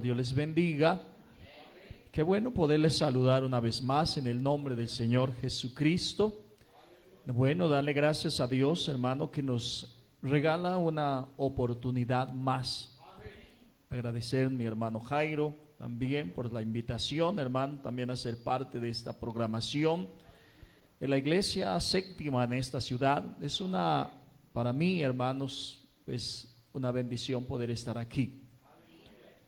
Dios les bendiga. Qué bueno poderles saludar una vez más en el nombre del Señor Jesucristo. Bueno, darle gracias a Dios, hermano, que nos regala una oportunidad más. Agradecer a mi hermano Jairo también por la invitación, hermano, también a ser parte de esta programación. En la iglesia séptima en esta ciudad es para mí, hermanos, es una bendición poder estar aquí.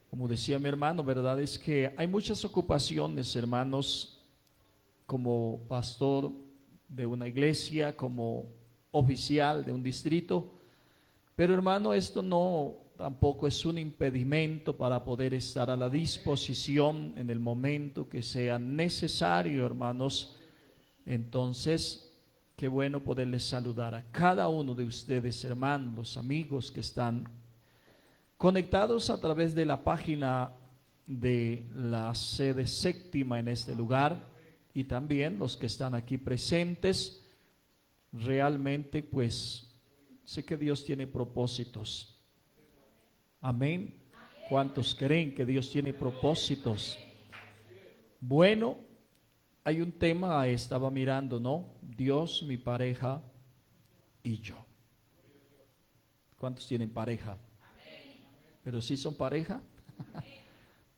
Como decía mi hermano, verdad es que hay muchas ocupaciones, hermanos, como pastor de una iglesia, como oficial de un distrito, pero hermano, esto no tampoco es un impedimento para poder estar a la disposición en el momento que sea necesario, hermanos. Entonces, qué bueno poderles saludar a cada uno de ustedes, hermanos, los amigos que están conectados a través de la página de la sede séptima en este lugar, y también los que están aquí presentes. Realmente, pues, sé que Dios tiene propósitos. Amén. ¿Cuántos creen que Dios tiene propósitos? Bueno, hay un tema, estaba mirando, ¿no? Dios, mi pareja y yo. ¿Cuántos tienen pareja? Pero sí son pareja,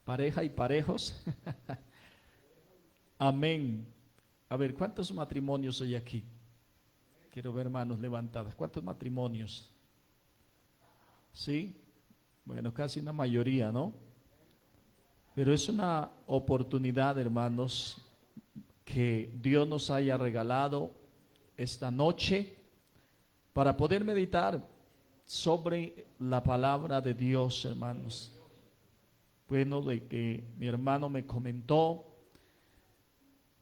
pareja y parejos. Amén. A ver, ¿cuántos matrimonios hay aquí? Quiero ver manos levantadas. ¿Cuántos matrimonios? ¿Sí? Bueno, casi una mayoría, ¿no? Pero es una oportunidad, hermanos, que Dios nos haya regalado esta noche para poder meditar sobre la palabra de Dios, hermanos. Bueno, de que mi hermano me comentó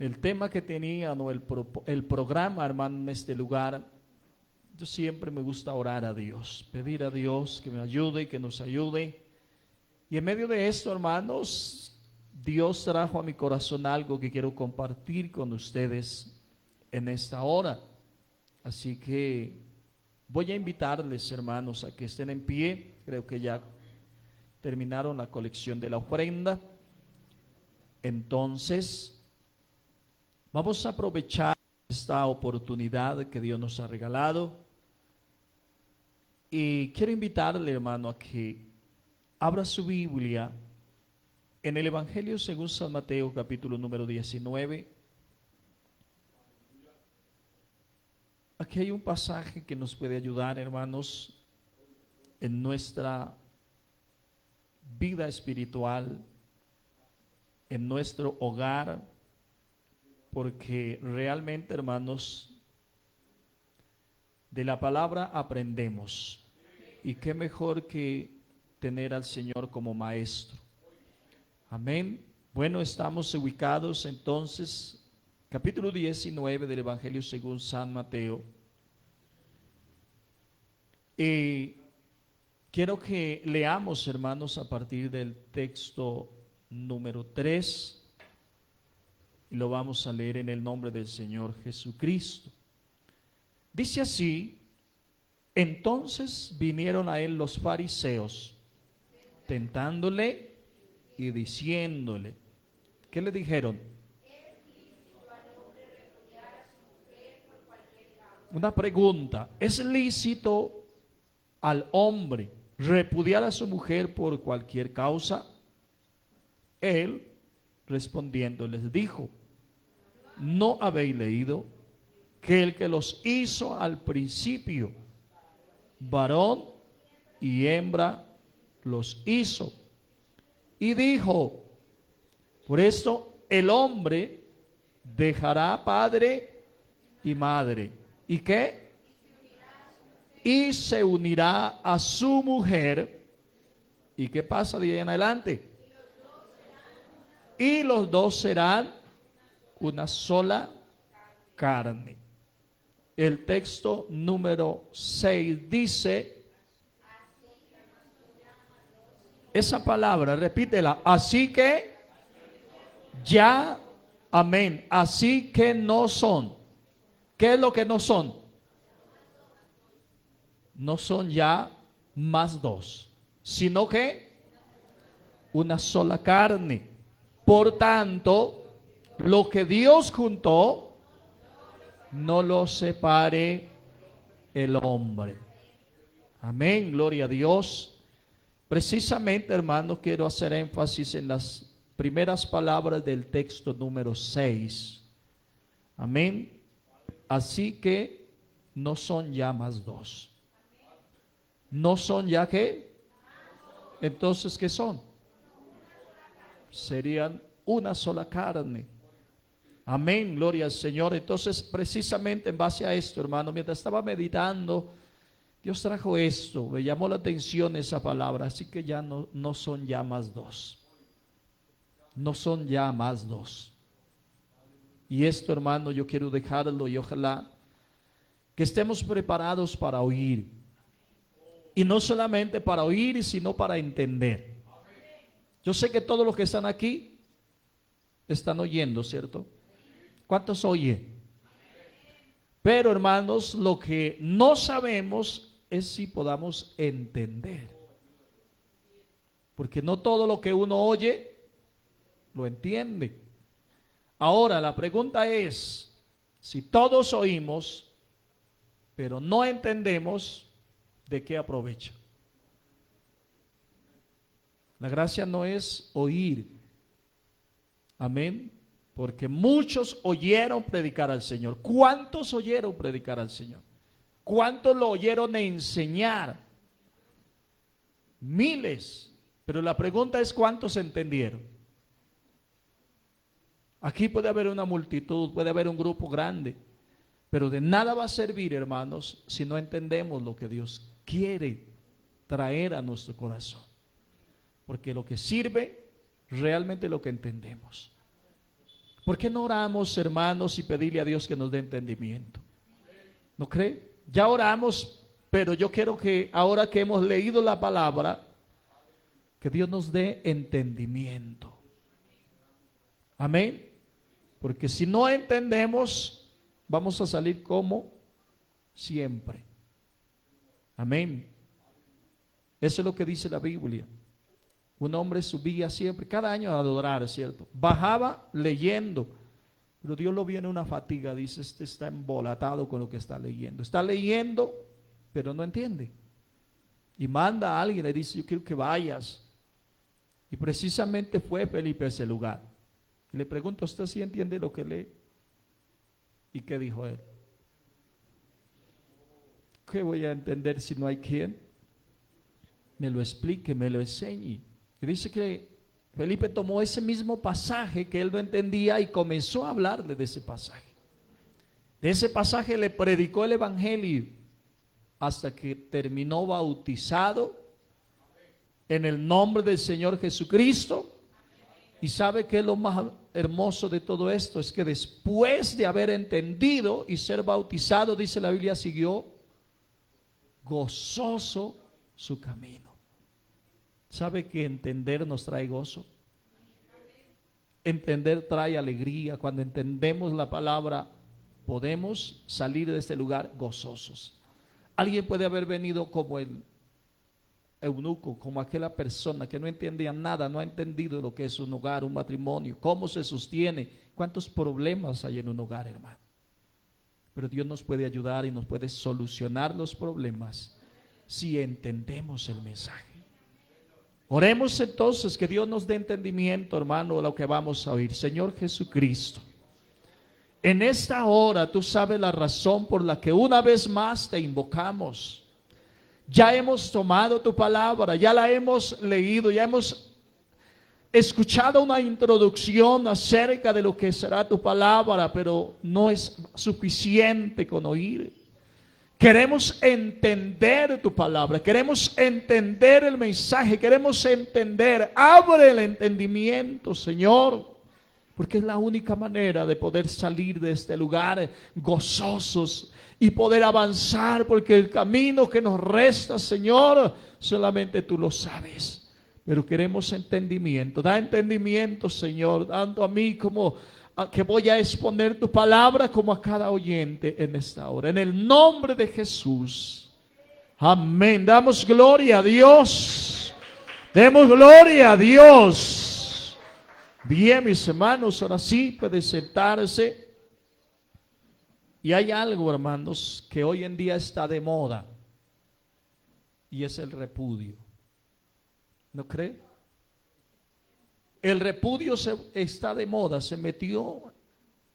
el tema que tenía, ¿no? el programa, hermano, en este lugar. Yo siempre me gusta orar a Dios, pedir a Dios que me ayude, que nos ayude. Y en medio de esto, hermanos, Dios trajo a mi corazón algo que quiero compartir con ustedes en esta hora. Así que voy a invitarles, hermanos, a que estén en pie. Creo que ya terminaron la colección de la ofrenda. Entonces, vamos a aprovechar esta oportunidad que Dios nos ha regalado. Y quiero invitarle, hermano, a que abra su Biblia en el Evangelio según San Mateo, capítulo número 19. Aquí hay un pasaje que nos puede ayudar, hermanos, en nuestra vida espiritual, en nuestro hogar, porque realmente, hermanos, de la palabra aprendemos. Y qué mejor que tener al Señor como maestro. Amén. Bueno, estamos ubicados entonces, capítulo 19 del Evangelio según San Mateo. Y quiero que leamos, hermanos, a partir del texto número 3. Y lo vamos a leer en el nombre del Señor Jesucristo. Dice así: entonces vinieron a él los fariseos, tentándole y diciéndole. ¿Qué le dijeron? Una pregunta: ¿es lícito al hombre repudiar a su mujer por cualquier causa? Él, respondiendo, les dijo: ¿no habéis leído que el que los hizo al principio, varón y hembra los hizo? Y dijo: por esto el hombre dejará padre y madre. ¿Y qué? Y se unirá a su mujer. ¿Y qué pasa de ahí en adelante? Y los dos serán una sola carne. El texto número 6 dice, esa palabra, repítela: así que ya, amén, así que no son. ¿Qué es lo que no son? No son ya más dos, sino que una sola carne. Por tanto, lo que Dios juntó, no lo separe el hombre. Amén, gloria a Dios. Precisamente, hermanos, quiero hacer énfasis en las primeras palabras del texto número 6. Amén. Así que no son ya más dos. No son ya ¿qué? Entonces, ¿qué son? Serían una sola carne. Amén, gloria al Señor. Entonces, precisamente en base a esto, hermano, mientras estaba meditando, Dios trajo esto, me llamó la atención esa palabra. Así que ya no son ya más dos. No son ya más dos. Y esto, hermano, yo quiero dejarlo y ojalá que estemos preparados para oír. Y no solamente para oír, sino para entender. Yo sé que todos los que están aquí están oyendo, ¿cierto? ¿Cuántos oyen? Pero, hermanos, lo que no sabemos es si podamos entender. Porque no todo lo que uno oye lo entiende. Ahora, la pregunta es, si todos oímos, pero no entendemos, ¿de qué aprovecha? La gracia no es oír. Amén. Porque muchos oyeron predicar al Señor. ¿Cuántos oyeron predicar al Señor? ¿Cuántos lo oyeron enseñar? Miles. Pero la pregunta es, ¿cuántos entendieron? Aquí puede haber una multitud, puede haber un grupo grande, pero de nada va a servir, hermanos, si no entendemos lo que Dios quiere traer a nuestro corazón. Porque lo que sirve realmente es lo que entendemos. ¿Por qué no oramos, hermanos, y pedirle a Dios que nos dé entendimiento? ¿No cree? Ya oramos, pero yo quiero que ahora que hemos leído la palabra, que Dios nos dé entendimiento. Amén. Porque si no entendemos, vamos a salir como siempre. Amén. Eso es lo que dice la Biblia. Un hombre subía siempre, cada año a adorar, ¿cierto? Bajaba leyendo, pero Dios lo vio en una fatiga, dice, este está embolatado con lo que está leyendo. Está leyendo, pero no entiende. Y manda a alguien, le dice, yo quiero que vayas. Y precisamente fue Felipe a ese lugar. Y le pregunto, ¿usted sí entiende lo que lee? ¿Y qué dijo él? ¿Qué voy a entender si no hay quien me lo explique, me lo enseñe? Y dice que Felipe tomó ese mismo pasaje que él no entendía y comenzó a hablarle de ese pasaje. De ese pasaje le predicó el evangelio hasta que terminó bautizado en el nombre del Señor Jesucristo. Y sabe que lo más hermoso de todo esto es que después de haber entendido y ser bautizado, dice la Biblia, siguió gozoso su camino. ¿Sabe que entender nos trae gozo? Entender trae alegría. Cuando entendemos la palabra, podemos salir de este lugar gozosos. Alguien puede haber venido como el eunuco, como aquella persona que no entendía nada, no ha entendido lo que es un hogar, un matrimonio, cómo se sostiene, cuántos problemas hay en un hogar, hermano. Pero Dios nos puede ayudar y nos puede solucionar los problemas si entendemos el mensaje. Oremos entonces que Dios nos dé entendimiento, hermano, de lo que vamos a oír. Señor Jesucristo, en esta hora tú sabes la razón por la que una vez más te invocamos. Ya hemos tomado tu palabra, ya la hemos leído, ya hemos escuchado una introducción acerca de lo que será tu palabra, pero no es suficiente con oír. Queremos entender tu palabra, queremos entender el mensaje, queremos entender. Abre el entendimiento, Señor, porque es la única manera de poder salir de este lugar gozosos y poder avanzar, porque el camino que nos resta, Señor, solamente tú lo sabes. Pero queremos entendimiento. Da entendimiento, Señor, tanto a mí como a que voy a exponer tu palabra, como a cada oyente en esta hora. En el nombre de Jesús. Amén. Damos gloria a Dios Demos gloria a Dios. Bien, mis hermanos, ahora sí puede sentarse. Y hay algo, hermanos, que hoy en día está de moda. Y es el repudio. ¿No cree? El repudio está de moda, se metió,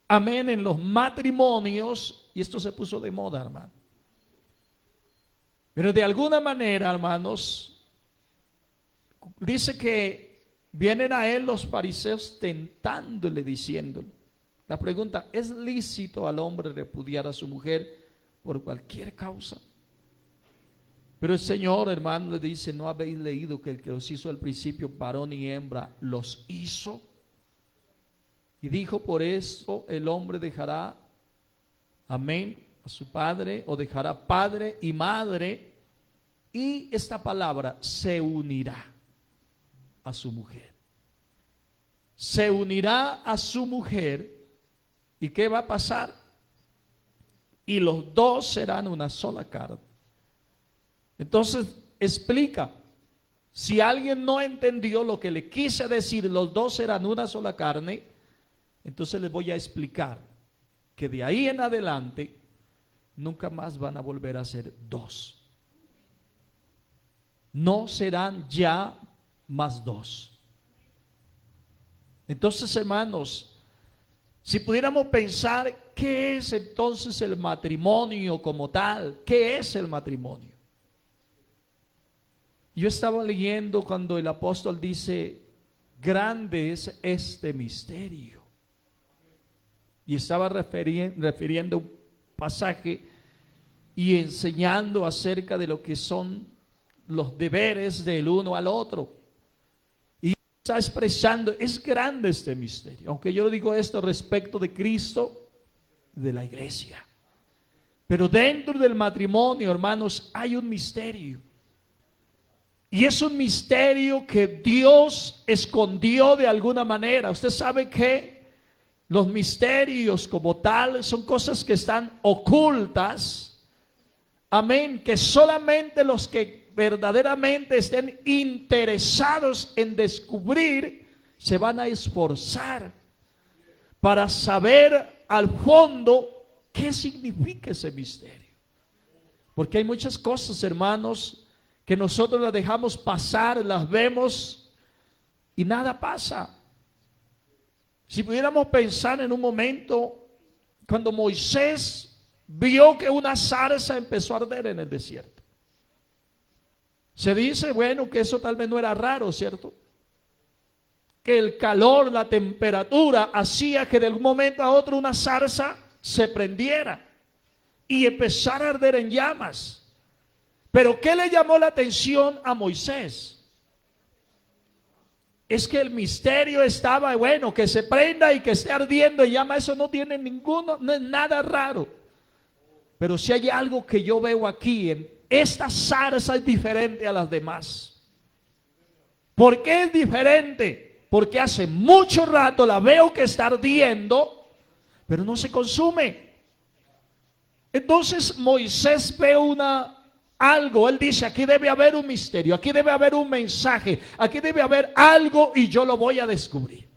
amén, en los matrimonios y esto se puso de moda, hermano. Pero de alguna manera, hermanos, dice que vienen a él los fariseos tentándole, diciéndole. La pregunta, ¿es lícito al hombre repudiar a su mujer por cualquier causa? Pero el Señor, hermano, le dice, ¿no habéis leído que el que los hizo al principio, varón y hembra, los hizo? Y dijo, por eso el hombre dejará, amén, a su padre, o dejará padre y madre, y esta palabra, se unirá a su mujer. Se unirá a su mujer, ¿y qué va a pasar? Y los dos serán una sola carne. Entonces explica, si alguien no entendió lo que le quise decir, los dos serán una sola carne, entonces les voy a explicar que de ahí en adelante nunca más van a volver a ser dos. No serán ya más dos. Entonces, hermanos, si pudiéramos pensar, ¿qué es entonces el matrimonio como tal? ¿Qué es el matrimonio? Yo estaba leyendo cuando el apóstol dice, grande es este misterio. Y estaba refiriendo un pasaje y enseñando acerca de lo que son los deberes del uno al otro. Y está expresando, es grande este misterio. Aunque yo digo esto respecto de Cristo, de la iglesia. Pero dentro del matrimonio, hermanos, hay un misterio. Y es un misterio que Dios escondió de alguna manera. Usted sabe que los misterios como tal son cosas que están ocultas. Amén. Que solamente los que verdaderamente estén interesados en descubrir se van a esforzar para saber al fondo qué significa ese misterio. Porque hay muchas cosas, hermanos, que nosotros las dejamos pasar, las vemos y nada pasa. Si pudiéramos pensar en un momento cuando Moisés vio que una zarza empezó a arder en el desierto. Se dice, bueno, que eso tal vez no era raro, ¿cierto? Que el calor, la temperatura hacía que de un momento a otro una zarza se prendiera y empezara a arder en llamas. Pero ¿qué le llamó la atención a Moisés? Es que el misterio estaba, bueno, que se prenda y que esté ardiendo en llama, eso no tiene ninguno, no es nada raro. Pero si hay algo que yo veo aquí, esta zarza es diferente a las demás. ¿Por qué es diferente? Porque hace mucho rato la veo que está ardiendo, pero no se consume. Entonces Moisés ve algo, él dice, aquí debe haber un misterio, aquí debe haber un mensaje, aquí debe haber algo y yo lo voy a descubrir.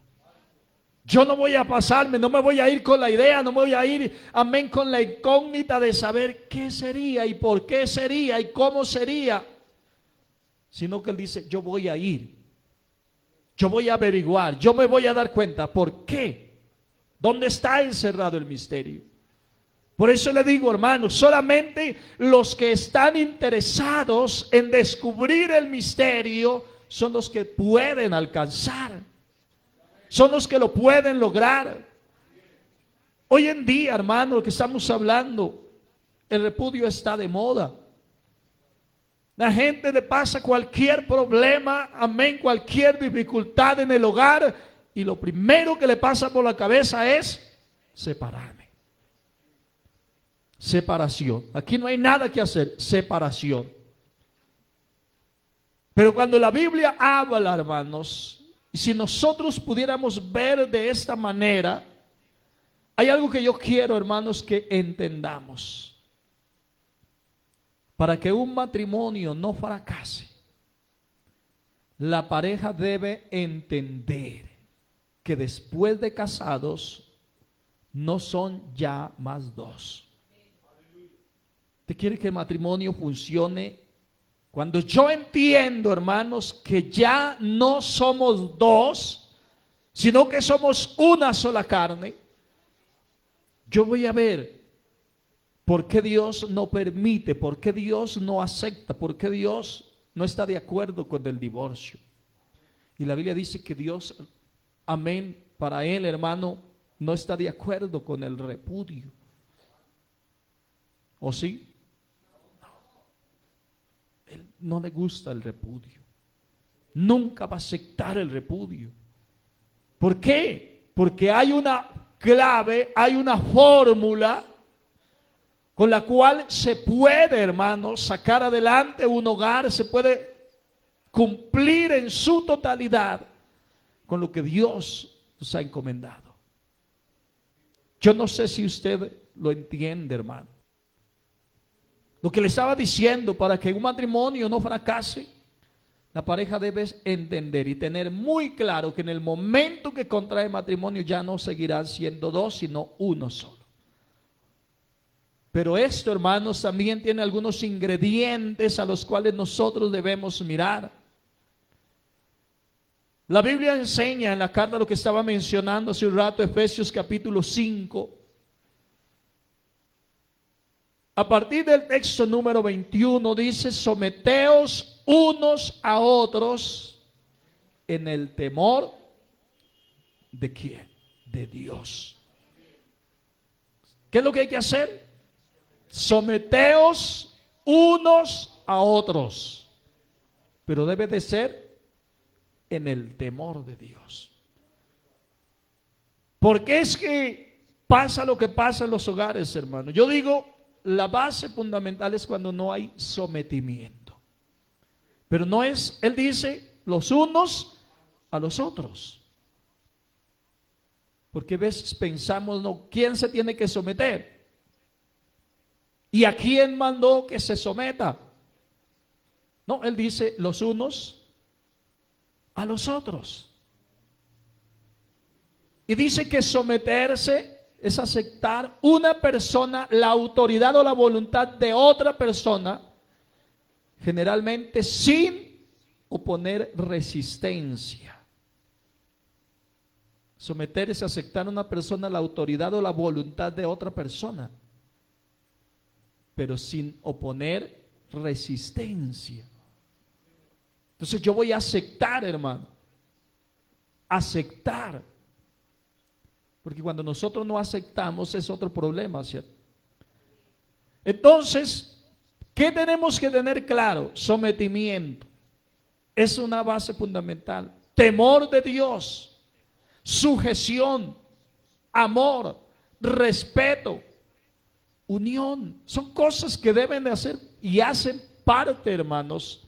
Yo no voy a pasarme, no me voy a ir con la idea, no me voy a ir, amén, con la incógnita de saber qué sería y por qué sería y cómo sería, sino que él dice, yo voy a ir, yo voy a averiguar, yo me voy a dar cuenta, ¿por qué? ¿Dónde está encerrado el misterio? Por eso le digo, hermanos, solamente los que están interesados en descubrir el misterio son los que pueden alcanzar, son los que lo pueden lograr. Hoy en día, hermano, lo que estamos hablando, el repudio está de moda. La gente le pasa cualquier problema, amén, cualquier dificultad en el hogar y lo primero que le pasa por la cabeza es separarme. Separación. Aquí no hay nada que hacer. Separación. Pero cuando la Biblia habla, hermanos, y si nosotros pudiéramos ver de esta manera, hay algo que yo quiero, hermanos, que entendamos. Para que un matrimonio no fracase, la pareja debe entender que después de casados no son ya más dos. ¿Usted quiere que el matrimonio funcione? Cuando yo entiendo, hermanos, que ya no somos dos, sino que somos una sola carne, yo voy a ver por qué Dios no permite, por qué Dios no acepta, por qué Dios no está de acuerdo con el divorcio. Y la Biblia dice que Dios, amén, para él, hermano, no está de acuerdo con el repudio. ¿O sí? Él no le gusta el repudio. Nunca va a aceptar el repudio. ¿Por qué? Porque hay una clave, hay una fórmula con la cual se puede, hermano, sacar adelante un hogar, se puede cumplir en su totalidad con lo que Dios nos ha encomendado. Yo no sé si usted lo entiende, hermano. Lo que le estaba diciendo, para que un matrimonio no fracase, la pareja debe entender y tener muy claro que en el momento que contrae matrimonio ya no seguirán siendo dos, sino uno solo. Pero esto, hermanos, también tiene algunos ingredientes a los cuales nosotros debemos mirar. La Biblia enseña en la carta lo que estaba mencionando hace un rato, Efesios capítulo 5. A partir del texto número 21 dice: someteos unos a otros en el temor ¿de quién? De Dios. ¿Qué es lo que hay que hacer? Someteos unos a otros, pero debe de ser en el temor de Dios. Porque es que pasa lo que pasa en los hogares, hermano. Yo digo, la base fundamental es cuando no hay sometimiento. Pero no es, él dice, los unos a los otros. Porque a veces pensamos, no, ¿quién se tiene que someter? ¿Y a quién mandó que se someta? No, él dice, los unos a los otros. Y dice que someterse es aceptar una persona, la autoridad o la voluntad de otra persona, generalmente sin oponer resistencia. Someter es aceptar a una persona la autoridad o la voluntad de otra persona, pero sin oponer resistencia. Entonces yo voy a aceptar, hermano, aceptar. Porque cuando nosotros no aceptamos es otro problema, ¿cierto? Entonces, ¿qué tenemos que tener claro? Sometimiento. Es una base fundamental. Temor de Dios, sujeción, amor, respeto, unión. Son cosas que deben de hacer y hacen parte, hermanos,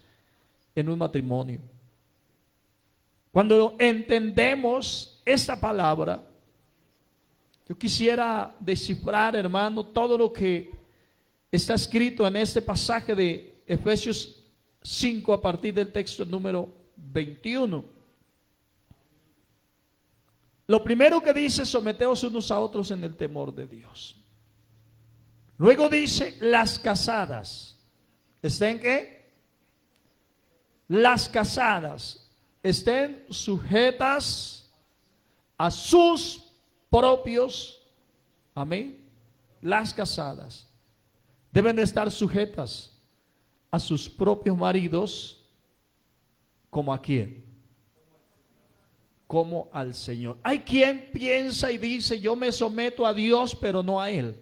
en un matrimonio. Cuando entendemos esta palabra, yo quisiera descifrar, hermano, todo lo que está escrito en este pasaje de Efesios 5 a partir del texto número 21. Lo primero que dice: someteos unos a otros en el temor de Dios. Luego dice: las casadas, ¿estén qué? Las casadas estén sujetas a sus propios, amén. Las casadas deben de estar sujetas a sus propios maridos, ¿como a quién? Como al Señor. Hay quien piensa y dice: yo me someto a Dios, pero no a Él.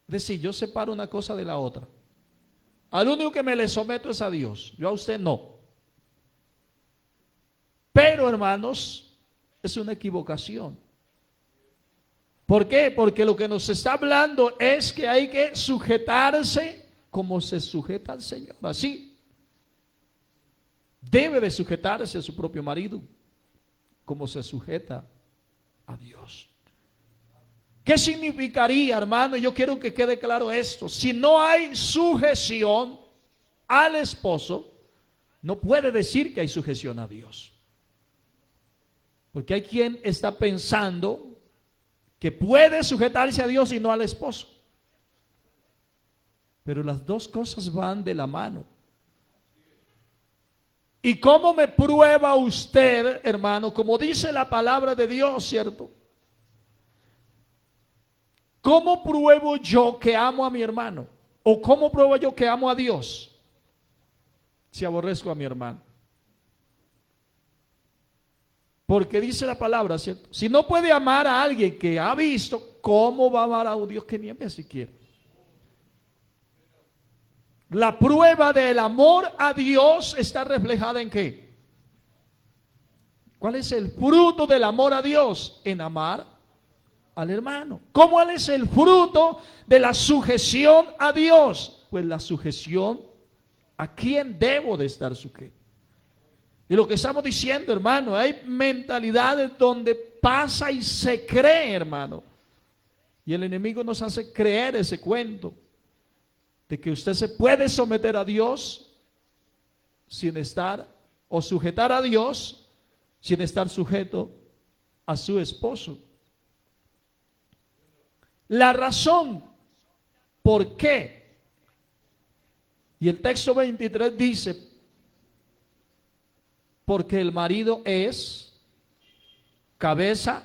Es decir, yo separo una cosa de la otra. Al único que me le someto es a Dios, yo a usted no. Pero, hermanos, es una equivocación. ¿Por qué? Porque lo que nos está hablando es que hay que sujetarse como se sujeta al Señor. Así debe de sujetarse a su propio marido como se sujeta a Dios. ¿Qué significaría, hermano? Yo quiero que quede claro esto. Si no hay sujeción al esposo, no puede decir que hay sujeción a Dios. Porque hay quien está pensando que puede sujetarse a Dios y no al esposo. Pero las dos cosas van de la mano. ¿Y cómo me prueba usted, hermano? Como dice la palabra de Dios, ¿cierto? ¿Cómo pruebo yo que amo a mi hermano? ¿O cómo pruebo yo que amo a Dios si aborrezco a mi hermano? Porque dice la palabra, ¿cierto? Si no puede amar a alguien que ha visto, ¿cómo va a amar a un Dios que ni ve siquiera? La prueba del amor a Dios está reflejada ¿en qué? ¿Cuál es el fruto del amor a Dios? En amar al hermano. ¿Cómo es el fruto de la sujeción a Dios? Pues la sujeción a quién debo de estar sujeto. Y lo que estamos diciendo, hermano, hay mentalidades donde pasa y se cree, hermano. Y el enemigo nos hace creer ese cuento de que usted se puede someter a Dios sin estar, o sujetar a Dios sin estar sujeto a su esposo. La razón por qué, y el texto 23 dice, porque el marido es cabeza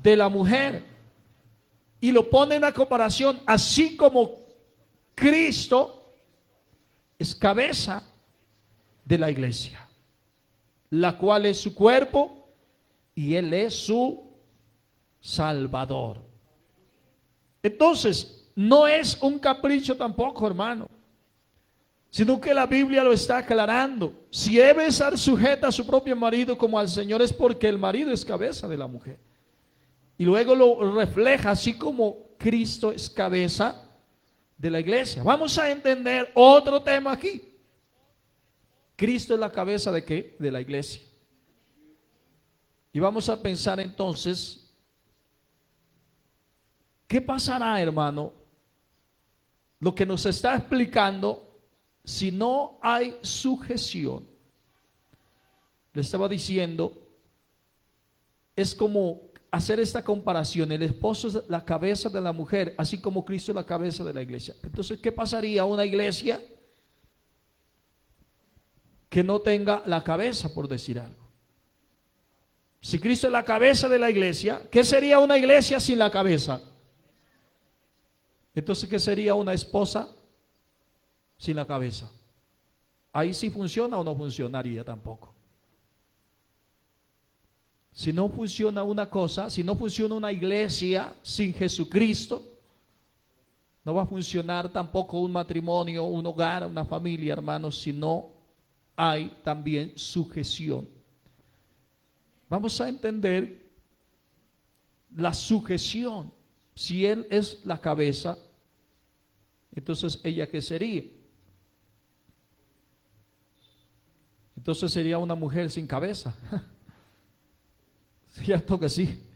de la mujer, y lo pone en la comparación, así como Cristo es cabeza de la iglesia, la cual es su cuerpo y Él es su Salvador. Entonces, no es un capricho tampoco, hermano, sino que la Biblia lo está aclarando. Si debe estar sujeta a su propio marido como al Señor, es porque el marido es cabeza de la mujer. Y luego lo refleja, así como Cristo es cabeza de la iglesia. Vamos a entender otro tema aquí. Cristo es la cabeza ¿de qué? De la iglesia. Y vamos a pensar entonces, ¿qué pasará, hermano? Lo que nos está explicando, si no hay sujeción. Le estaba diciendo, es como hacer esta comparación. El esposo es la cabeza de la mujer, así como Cristo es la cabeza de la iglesia. Entonces, ¿qué pasaría a una iglesia que no tenga la cabeza, por decir algo? Si Cristo es la cabeza de la iglesia, ¿qué sería una iglesia sin la cabeza? Entonces, ¿qué sería una esposa sin la cabeza? Ahí sí funciona o no funcionaría tampoco. Si no funciona una cosa, si no funciona una iglesia sin Jesucristo, no va a funcionar tampoco un matrimonio, un hogar, una familia, hermanos, si no hay también sujeción. Vamos a entender la sujeción. Si Él es la cabeza, entonces ¿ella qué sería? Entonces sería una mujer sin cabeza. Cierto que sí.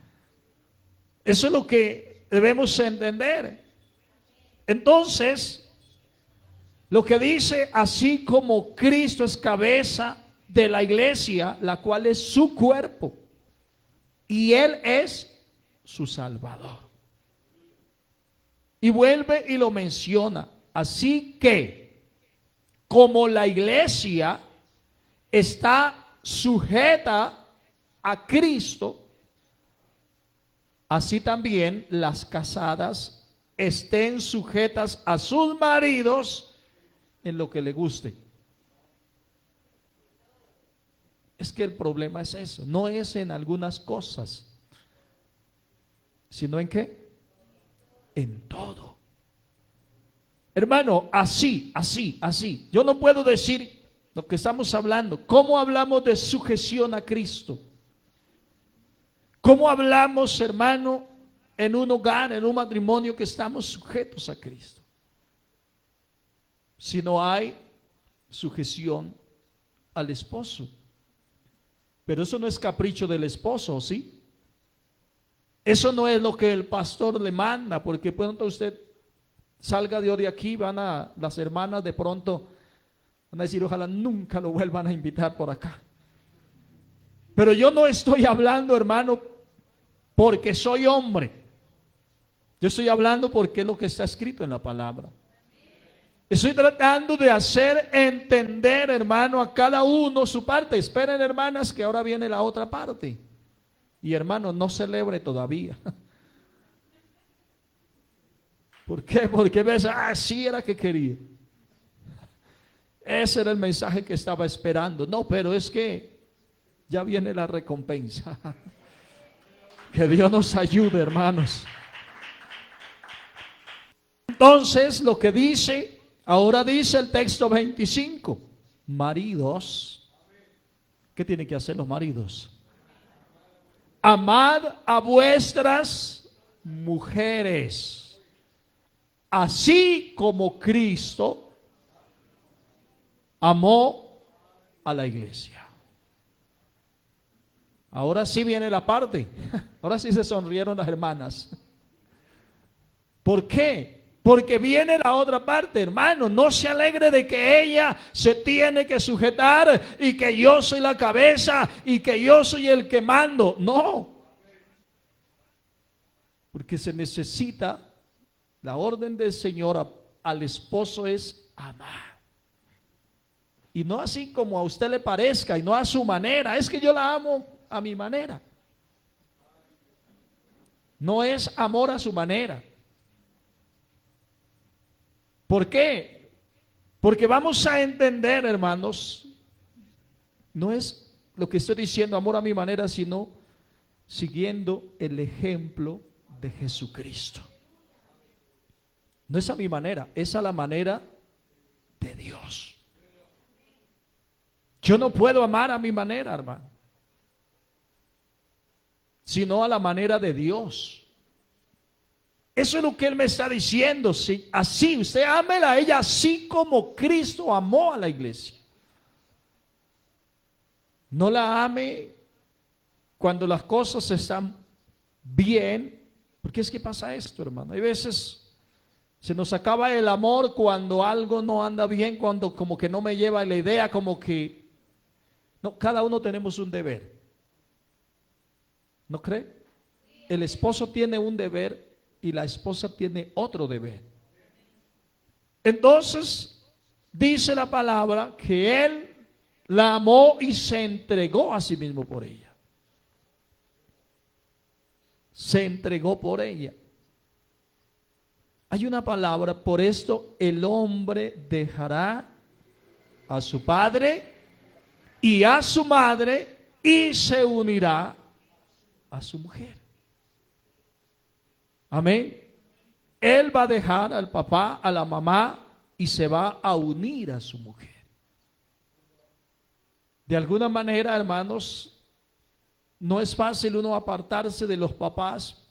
Eso es lo que debemos entender. Entonces, lo que dice, así como Cristo es cabeza de la iglesia, la cual es su cuerpo, y Él es su Salvador. Y vuelve y lo menciona. Así que, como la iglesia está sujeta a Cristo, así también las casadas estén sujetas a sus maridos en lo que le guste. Es que el problema es eso, no es en algunas cosas, sino en qué, en todo. Hermano, así. Yo no puedo decir lo que estamos hablando. ¿Cómo hablamos de sujeción a Cristo? ¿Cómo hablamos, hermano, en un hogar, en un matrimonio que estamos sujetos a Cristo? Si no hay sujeción al esposo. Pero eso no es capricho del esposo, ¿sí? Eso no es lo que el pastor le manda, porque pronto usted salga de hoy de aquí, van a las hermanas de pronto Van a decir, ojalá nunca lo vuelvan a invitar por acá. Pero yo no estoy hablando, hermano, porque soy hombre. Yo estoy hablando porque es lo que está escrito en la palabra. Estoy tratando de hacer entender, hermano, a cada uno su parte. Esperen, hermanas, que ahora viene la otra parte. Y hermano, no celebre todavía. ¿Por qué? Porque ves, sí era que quería. Ese era el mensaje que estaba esperando. No, pero es que ya viene la recompensa. Que Dios nos ayude, hermanos. Entonces, lo que dice, ahora dice el texto 25. Maridos, ¿qué tienen que hacer los maridos? Amad a vuestras mujeres, así como Cristo amó a la iglesia. Ahora sí viene la parte. Ahora sí se sonrieron las hermanas. ¿Por qué? Porque viene la otra parte, hermano. No se alegre de que ella se tiene que sujetar y que yo soy la cabeza y que yo soy el que mando. No. Porque se necesita, la orden del Señor al esposo es amar. Y no así como a usted le parezca y no a su manera. Es que yo la amo a mi manera. No es amor a su manera. ¿Por qué? Porque vamos a entender, hermanos, no es lo que estoy diciendo, amor a mi manera, sino siguiendo el ejemplo de Jesucristo. No es a mi manera, es a la manera de Dios. Yo no puedo amar a mi manera, hermano, sino a la manera de Dios. Eso es lo que Él me está diciendo. Sí, así, usted ámela a ella así como Cristo amó a la iglesia. No la ame cuando las cosas están bien, porque es que pasa esto, hermano. Hay veces se nos acaba el amor cuando algo no anda bien, cuando como que no me lleva la idea, como que no, cada uno tenemos un deber. ¿No cree? El esposo tiene un deber y la esposa tiene otro deber. Entonces, dice la palabra que Él la amó y se entregó a sí mismo por ella. Se entregó por ella. Hay una palabra, por esto el hombre dejará a su padre y a su madre y se unirá a su mujer. Amén. Él va a dejar al papá, a la mamá y se va a unir a su mujer. De alguna manera, hermanos, no es fácil uno apartarse de los papás.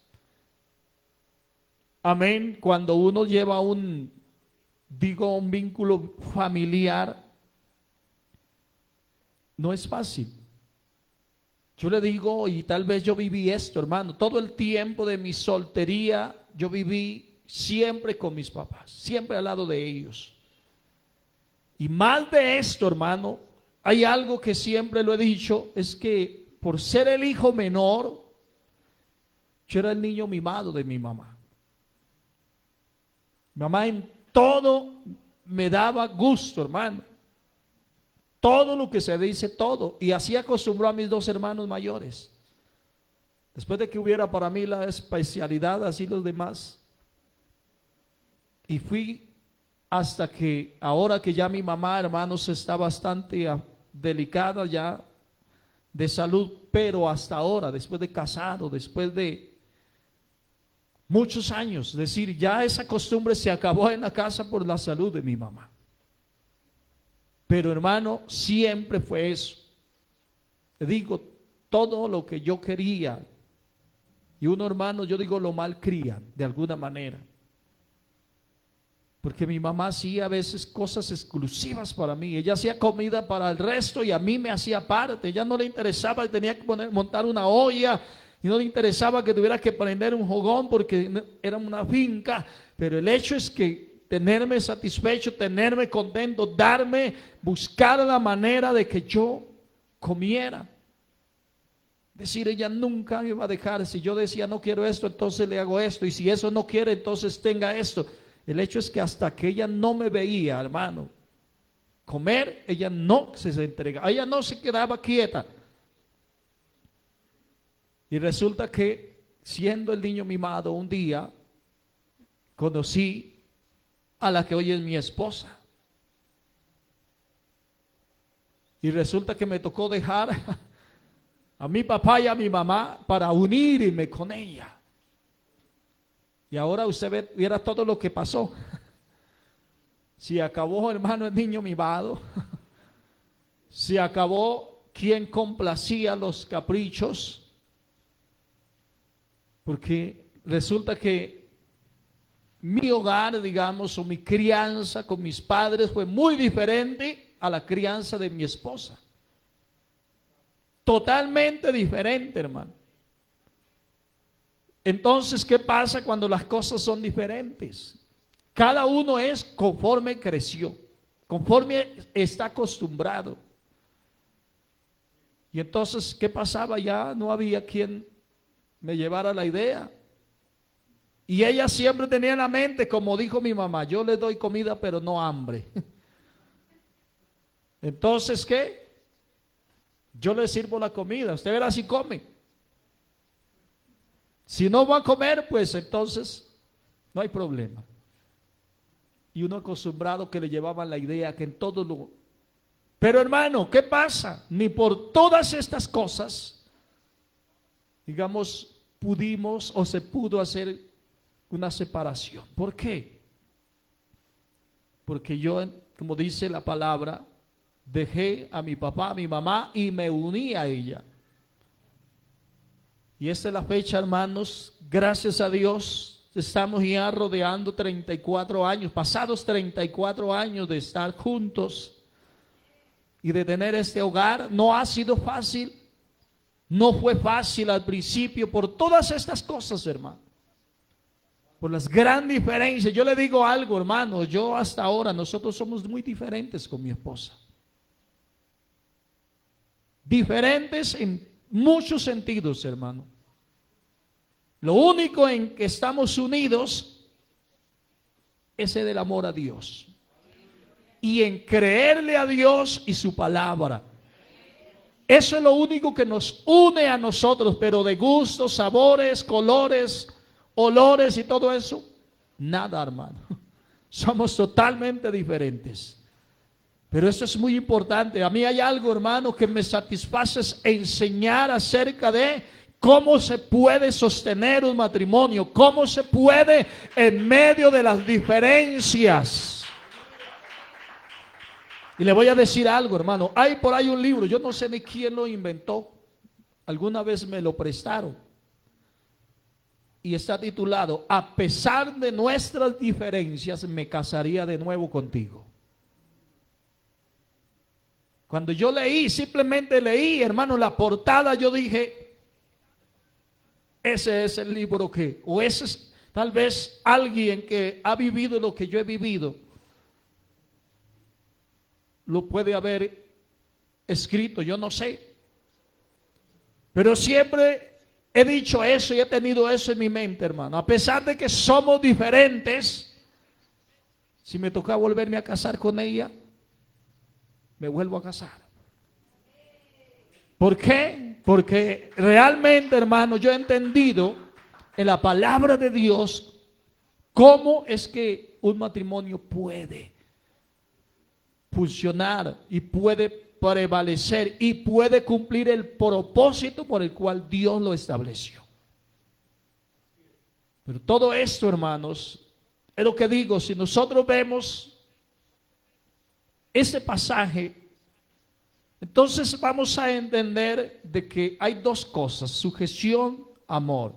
Amén. Cuando uno lleva un vínculo familiar, no es fácil. Yo le digo, y tal vez yo viví esto, hermano, todo el tiempo de mi soltería, yo viví siempre con mis papás, siempre al lado de ellos. Y mal de esto, hermano, hay algo que siempre lo he dicho, es que por ser el hijo menor, yo era el niño mimado de mi mamá. Mamá en todo me daba gusto, hermano. Todo lo que se dice, todo. Y así acostumbró a mis dos hermanos mayores. Después de que hubiera para mí la especialidad, así los demás. Y fui hasta que, ahora que ya mi mamá, hermanos, está bastante delicada ya de salud, pero hasta ahora, después de casado, después de muchos años, es decir, ya esa costumbre se acabó en la casa por la salud de mi mamá. Pero hermano, siempre fue eso. Te digo, todo lo que yo quería, y uno, hermano, yo digo, lo malcría de alguna manera. Porque mi mamá hacía a veces cosas exclusivas para mí. Ella hacía comida para el resto y a mí me hacía parte. Ella no le interesaba, tenía que montar una olla, y no le interesaba que tuviera que prender un fogón porque era una finca. Pero el hecho es que tenerme satisfecho, tenerme contento, buscar la manera de que yo comiera. Decir, ella nunca me iba a dejar. Si yo decía no quiero esto, entonces le hago esto, y si eso no quiere, entonces tenga esto. El hecho es que hasta que ella no me veía, hermano, comer, ella no se entregaba, ella no se quedaba quieta. Y resulta que, siendo el niño mimado, un día conocí a la que hoy es mi esposa. Y resulta que me tocó dejar a mi papá y a mi mamá para unirme con ella. Y ahora usted viera todo lo que pasó. Si acabó, hermano, el niño mimado. Si acabó quien complacía los caprichos. Porque resulta que mi hogar, digamos, o mi crianza con mis padres fue muy diferente a la crianza de mi esposa. Totalmente diferente, hermano. Entonces, ¿qué pasa cuando las cosas son diferentes? Cada uno es conforme creció, conforme está acostumbrado. Y entonces, ¿qué pasaba? Ya no había quien me llevara la idea. Y ella siempre tenía en la mente, como dijo mi mamá, yo le doy comida pero no hambre. Entonces, ¿qué? Yo le sirvo la comida, usted verá si come. Si no va a comer, pues entonces no hay problema. Y uno acostumbrado que le llevaban la idea que en todo lugar. Pero hermano, ¿qué pasa? Ni por todas estas cosas, digamos, pudimos o se pudo hacer una separación. ¿Por qué? Porque yo, como dice la palabra, dejé a mi papá, a mi mamá y me uní a ella. Y esta es la fecha, hermanos, gracias a Dios, estamos ya rodeando 34 años, pasados 34 años de estar juntos y de tener este hogar. No ha sido fácil, no fue fácil al principio por todas estas cosas, hermano. Por las grandes diferencias. Yo le digo algo, hermano, yo hasta ahora, nosotros somos muy diferentes con mi esposa. Diferentes en muchos sentidos, hermano. Lo único en que estamos unidos es el amor a Dios. Y en creerle a Dios y su palabra. Eso es lo único que nos une a nosotros, pero de gustos, sabores, colores, olores y todo eso, nada, hermano. Somos totalmente diferentes. Pero eso es muy importante. A mí hay algo, hermano, que me satisface, es enseñar acerca de cómo se puede sostener un matrimonio, cómo se puede en medio de las diferencias. Y le voy a decir algo, hermano. Hay por ahí un libro, yo no sé ni quién lo inventó. Alguna vez me lo prestaron. Y está titulado, A pesar de nuestras diferencias, me casaría de nuevo contigo. Cuando yo leí, simplemente leí, hermano, la portada, yo dije, ese es el libro que, o ese es tal vez alguien que ha vivido lo que yo he vivido, lo puede haber escrito, yo no sé. Pero siempre he dicho eso y he tenido eso en mi mente, hermano. A pesar de que somos diferentes, si me toca volverme a casar con ella, me vuelvo a casar. ¿Por qué? Porque realmente, hermano, yo he entendido en la palabra de Dios cómo es que un matrimonio puede funcionar y puede prevalecer y puede cumplir el propósito por el cual Dios lo estableció. Pero todo esto, hermanos, es lo que digo, si nosotros vemos este pasaje, entonces vamos a entender de que hay dos cosas, sujeción, amor,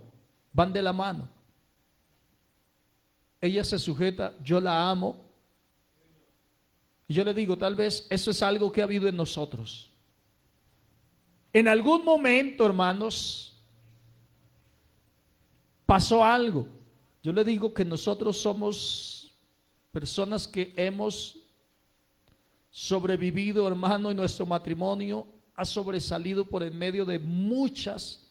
van de la mano. Ella se sujeta, yo la amo. Y yo le digo, tal vez eso es algo que ha habido en nosotros. En algún momento, hermanos, pasó algo. Yo le digo que nosotros somos personas que hemos sobrevivido, hermano, en nuestro matrimonio ha sobresalido por en medio de muchas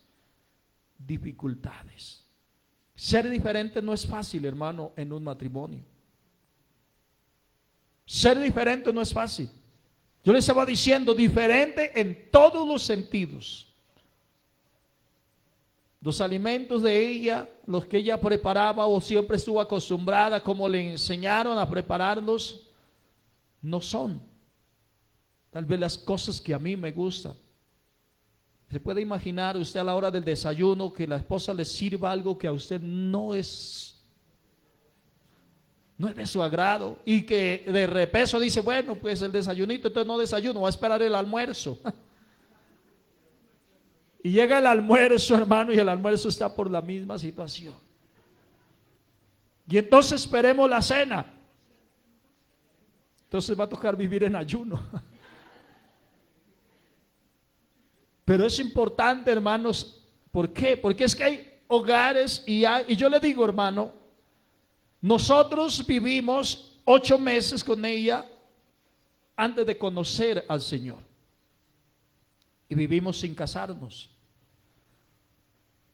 dificultades. Ser diferente no es fácil, hermano, en un matrimonio. Ser diferente no es fácil. Yo les estaba diciendo, diferente en todos los sentidos. Los alimentos de ella, los que ella preparaba o siempre estuvo acostumbrada, como le enseñaron a prepararlos, no son tal vez las cosas que a mí me gustan. ¿Se puede imaginar usted a la hora del desayuno que la esposa le sirva algo que a usted no es de su agrado? Y que de repeso dice, bueno, pues el desayunito, entonces no desayuno, voy a esperar el almuerzo. Y llega el almuerzo, hermano, y el almuerzo está por la misma situación. Y entonces esperemos la cena. Entonces va a tocar vivir en ayuno. Pero es importante, hermanos, ¿por qué? Porque es que hay hogares y yo le digo, hermano, nosotros vivimos 8 meses con ella antes de conocer al Señor. Y vivimos sin casarnos.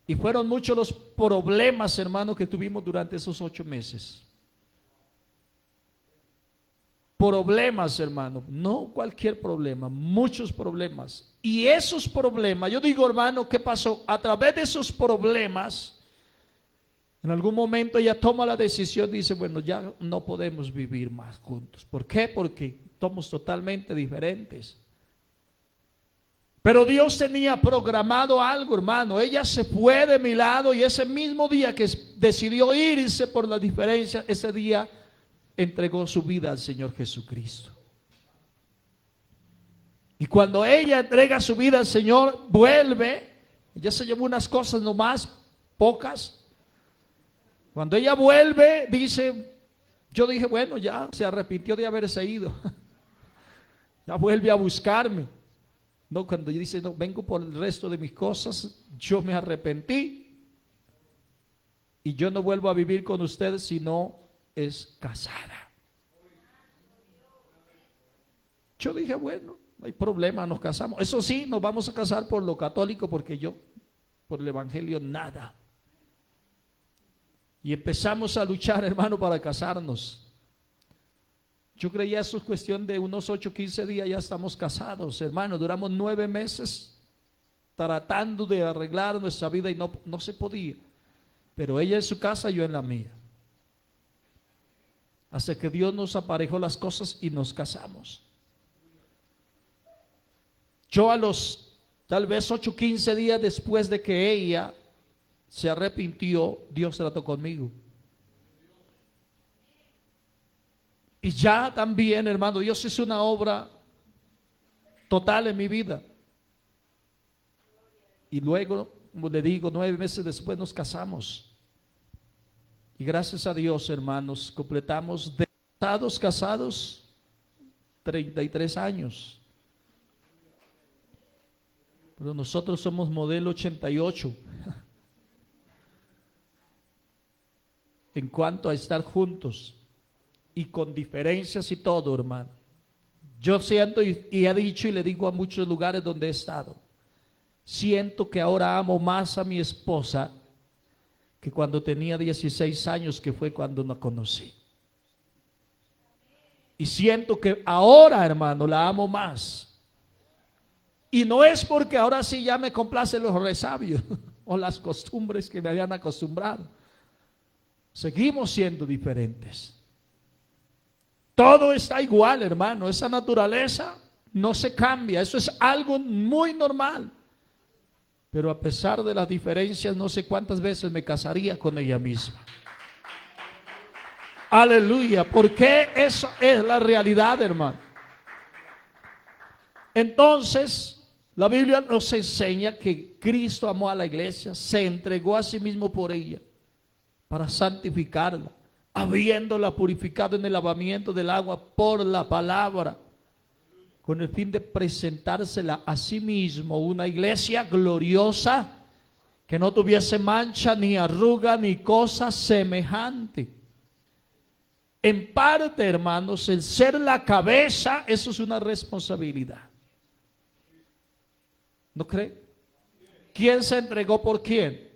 Y fueron muchos los problemas, hermano, que tuvimos durante esos 8 meses. Problemas, hermano, no cualquier problema, muchos problemas. Y esos problemas, yo digo, hermano, ¿qué pasó? A través de esos problemas, en algún momento ella toma la decisión, dice, bueno, ya no podemos vivir más juntos. ¿Por qué? Porque somos totalmente diferentes. Pero Dios tenía programado algo, hermano. Ella se fue de mi lado y ese mismo día que decidió irse por la diferencia, ese día entregó su vida al Señor Jesucristo. Y cuando ella entrega su vida al Señor, vuelve. Ella se llevó unas cosas nomás, pocas. Cuando ella vuelve, dice, yo dije, bueno, ya se arrepintió de haberse ido. Ya vuelve a buscarme. No, cuando ella dice, no, vengo por el resto de mis cosas, yo me arrepentí. Y yo no vuelvo a vivir con ustedes si no es casada. Yo dije, bueno, no hay problema, nos casamos. Eso sí, nos vamos a casar por lo católico, porque yo, por el evangelio, nada. Y empezamos a luchar, hermano, para casarnos. Yo creía eso es cuestión de unos 8, 15 días, ya estamos casados, hermano. Duramos 9 meses tratando de arreglar nuestra vida y no se podía. Pero ella en su casa, yo en la mía. Hasta que Dios nos aparejó las cosas y nos casamos. Yo a los tal vez 8, 15 días después de que ella se arrepintió, Dios trató conmigo. Y ya también, hermano, Dios hizo una obra total en mi vida. Y luego, como le digo, 9 meses después nos casamos. Y gracias a Dios, hermanos, completamos de casados 33 años. Pero nosotros somos modelo 88. En cuanto a estar juntos y con diferencias y todo, hermano. Yo siento y he dicho y le digo a muchos lugares donde he estado, siento que ahora amo más a mi esposa que cuando tenía 16 años, que fue cuando la conocí. Y siento que ahora, hermano, la amo más. Y no es porque ahora sí ya me complacen los resabios o las costumbres que me habían acostumbrado. Seguimos siendo diferentes. Todo está igual, hermano. Esa naturaleza no se cambia. Eso es algo muy normal. Pero a pesar de las diferencias, no sé cuántas veces me casaría con ella misma. Aleluya. Porque eso es la realidad, hermano. Entonces, la Biblia nos enseña que Cristo amó a la iglesia, se entregó a sí mismo por ella, para santificarla, habiéndola purificado en el lavamiento del agua por la palabra, con el fin de presentársela a sí mismo, una iglesia gloriosa, que no tuviese mancha, ni arruga, ni cosa semejante. En parte, hermanos, el ser la cabeza, eso es una responsabilidad. ¿No cree? ¿Quién se entregó por quién?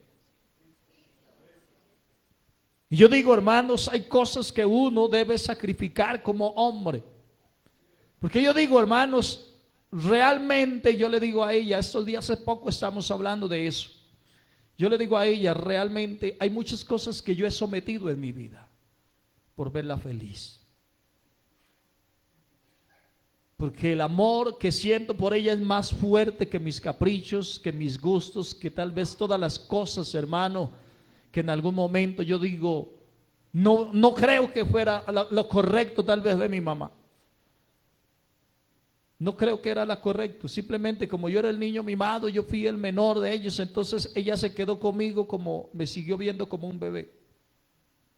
Y yo digo, hermanos, hay cosas que uno debe sacrificar como hombre. Porque yo digo, hermanos, realmente yo le digo a ella, estos días hace poco estamos hablando de eso. Yo le digo a ella, realmente hay muchas cosas que yo he sometido en mi vida por verla feliz. Porque el amor que siento por ella es más fuerte que mis caprichos, que mis gustos, que tal vez todas las cosas, hermano, que en algún momento yo digo, no creo que fuera lo correcto tal vez de mi mamá. No creo que era lo correcto. Simplemente como yo era el niño mimado, yo fui el menor de ellos, entonces ella se quedó conmigo como, me siguió viendo como un bebé.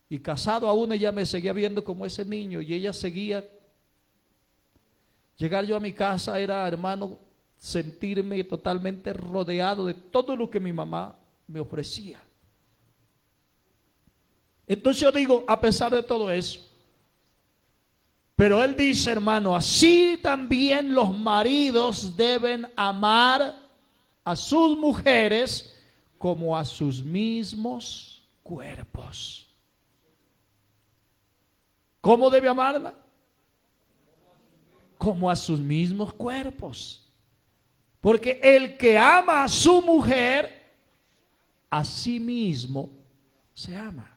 Y casado aún ella me seguía viendo como ese niño y ella seguía. Llegar yo a mi casa era, hermano, sentirme totalmente rodeado de todo lo que mi mamá me ofrecía. Entonces yo digo, a pesar de todo eso, pero él dice, hermano, así también los maridos deben amar a sus mujeres como a sus mismos cuerpos. ¿Cómo debe amarla? Como a sus mismos cuerpos. Porque el que ama a su mujer, a sí mismo se ama.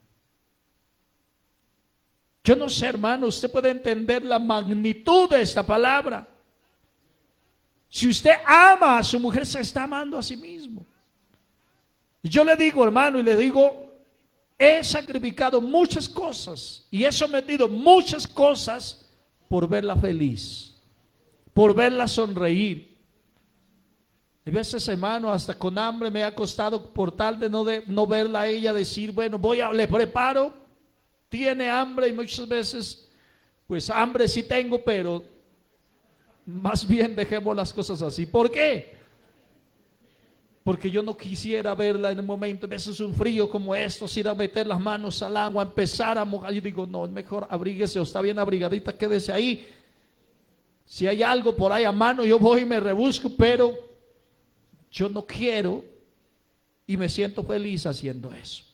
Yo no sé, hermano, usted puede entender la magnitud de esta palabra. Si usted ama a su mujer, se está amando a sí mismo. Y yo le digo, hermano, y le digo, he sacrificado muchas cosas y he sometido muchas cosas por verla feliz, por verla sonreír. A veces, hermano, hasta con hambre me ha costado por tal de no verla a ella decir, bueno, le preparo. Tiene hambre y muchas veces, pues hambre sí tengo, pero más bien dejemos las cosas así. ¿Por qué? Porque yo no quisiera verla en el momento, a veces un frío como estos, ir a meter las manos al agua, empezar a mojar. Yo digo, no, es mejor abríguese o está bien abrigadita, quédese ahí. Si hay algo por ahí a mano, yo voy y me rebusco, pero yo no quiero y me siento feliz haciendo eso.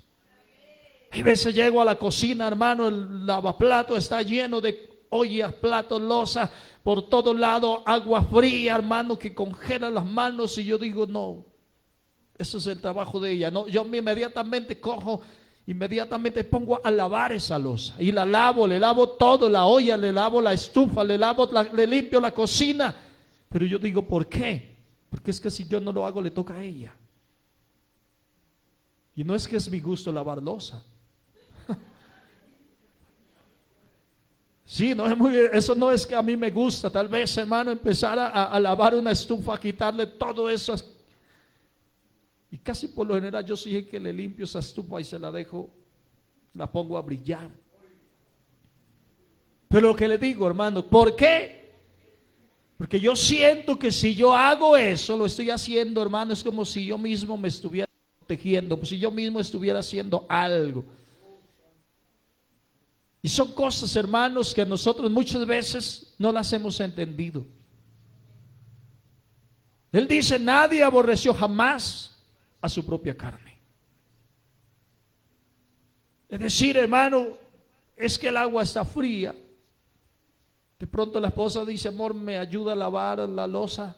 A veces llego a la cocina, hermano, el lavaplato está lleno de ollas, platos, loza, por todo lado, agua fría, hermano, que congela las manos. Y yo digo, no, eso es el trabajo de ella. No, yo inmediatamente inmediatamente pongo a lavar esa loza. Y la lavo, le lavo todo, la olla, le lavo la estufa, le limpio la cocina. Pero yo digo, ¿por qué? Porque es que si yo no lo hago, le toca a ella. Y no es que es mi gusto lavar loza. Sí, eso no es que a mí me gusta. Tal vez, hermano, empezar a lavar una estufa, a quitarle todo eso. Y casi por lo general yo soy el que le limpio esa estufa y se la dejo, la pongo a brillar. Pero lo que le digo, hermano, ¿por qué? Porque yo siento que si yo hago eso, lo estoy haciendo, hermano, es como si yo mismo me estuviera protegiendo, como si yo mismo estuviera haciendo algo. Y son cosas, hermanos, que nosotros muchas veces no las hemos entendido. Él dice, nadie aborreció jamás a su propia carne. Es decir, hermano, es que el agua está fría. De pronto la esposa dice, amor, ¿me ayuda a lavar la loza?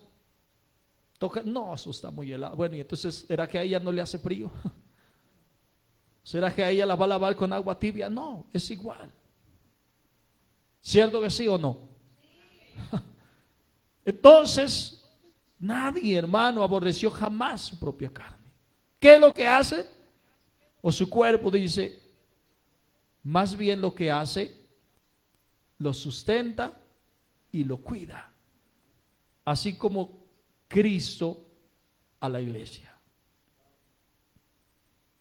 No, eso está muy helado. Bueno, y entonces, ¿será que a ella no le hace frío? ¿Será que a ella la va a lavar con agua tibia? No, es igual. ¿Cierto que sí o no? Entonces, nadie, hermano, aborreció jamás su propia carne. ¿Qué es lo que hace? O su cuerpo, dice, más bien lo que hace, lo sustenta y lo cuida. Así como Cristo a la iglesia.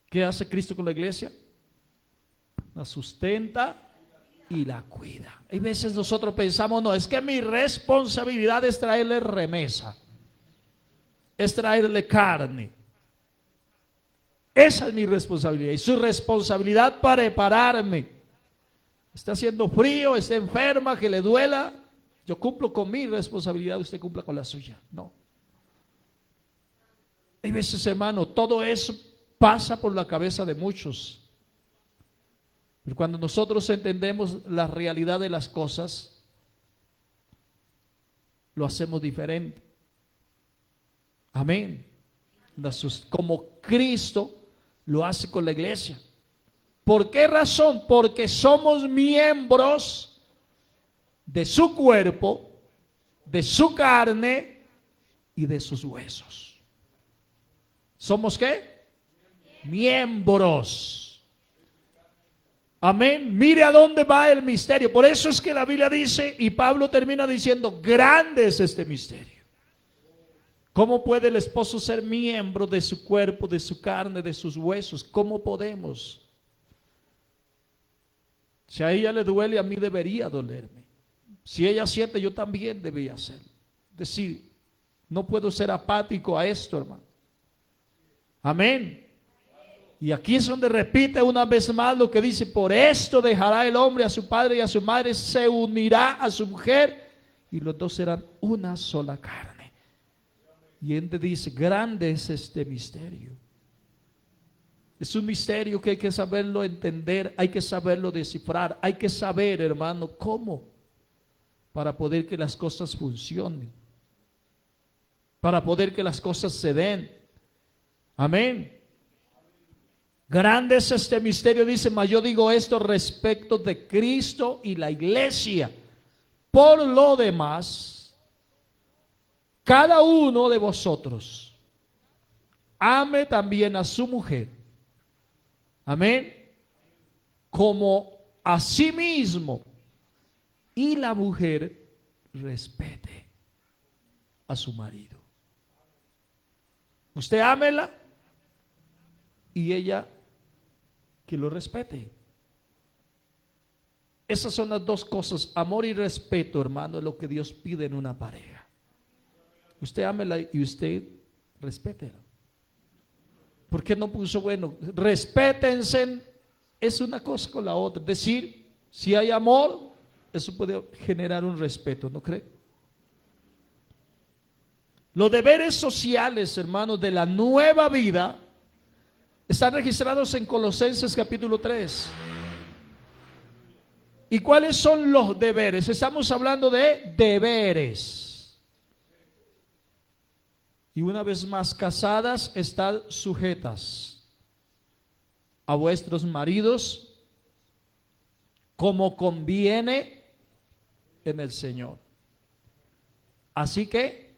¿Qué hace Cristo con la iglesia? La sustenta y la cuida. Hay veces nosotros pensamos, no, es que mi responsabilidad es traerle remesa, es traerle carne. Esa es mi responsabilidad. Y su responsabilidad para prepararme, está haciendo frío, está enferma, que le duela, yo cumplo con mi responsabilidad, usted cumpla con la suya. No. Hay veces, hermano, todo eso pasa por la cabeza de muchos. Pero cuando nosotros entendemos la realidad de las cosas, lo hacemos diferente. Amén. Como Cristo lo hace con la iglesia. ¿Por qué razón? Porque somos miembros de su cuerpo, de su carne y de sus huesos. ¿Somos qué? Miembros. Amén. Mire a dónde va el misterio. Por eso es que la Biblia dice, y Pablo termina diciendo, grande es este misterio. ¿Cómo puede el esposo ser miembro de su cuerpo, de su carne, de sus huesos? ¿Cómo podemos? Si a ella le duele, a mí debería dolerme. Si ella siente, yo también debería hacerlo. Es decir, no puedo ser apático a esto, hermano. Amén. Y aquí es donde repite una vez más lo que dice: por esto dejará el hombre a su padre y a su madre, se unirá a su mujer y los dos serán una sola carne. Y él dice, grande es este misterio. Es un misterio que hay que saberlo entender, hay que saberlo descifrar, hay que saber, hermano, cómo, para poder que las cosas funcionen, para poder que las cosas se den. Amén. Grande es este misterio, dice, mas yo digo esto respecto de Cristo y la iglesia. Por lo demás, cada uno de vosotros ame también a su mujer. Amén. Como a sí mismo. Y la mujer respete a su marido. Usted ámela y ella que lo respete. Esas son las dos cosas, amor y respeto, hermano, es lo que Dios pide en una pareja. Usted ámela y usted respétela. ¿Por qué no puso, bueno, respétense? Es una cosa con la otra. Es decir, si hay amor, eso puede generar un respeto, ¿no cree? Los deberes sociales, hermanos, de la nueva vida están registrados en Colosenses capítulo 3. ¿Y cuáles son los deberes? Estamos hablando de deberes. Y una vez más, casadas, estad sujetas a vuestros maridos como conviene en el Señor. Así que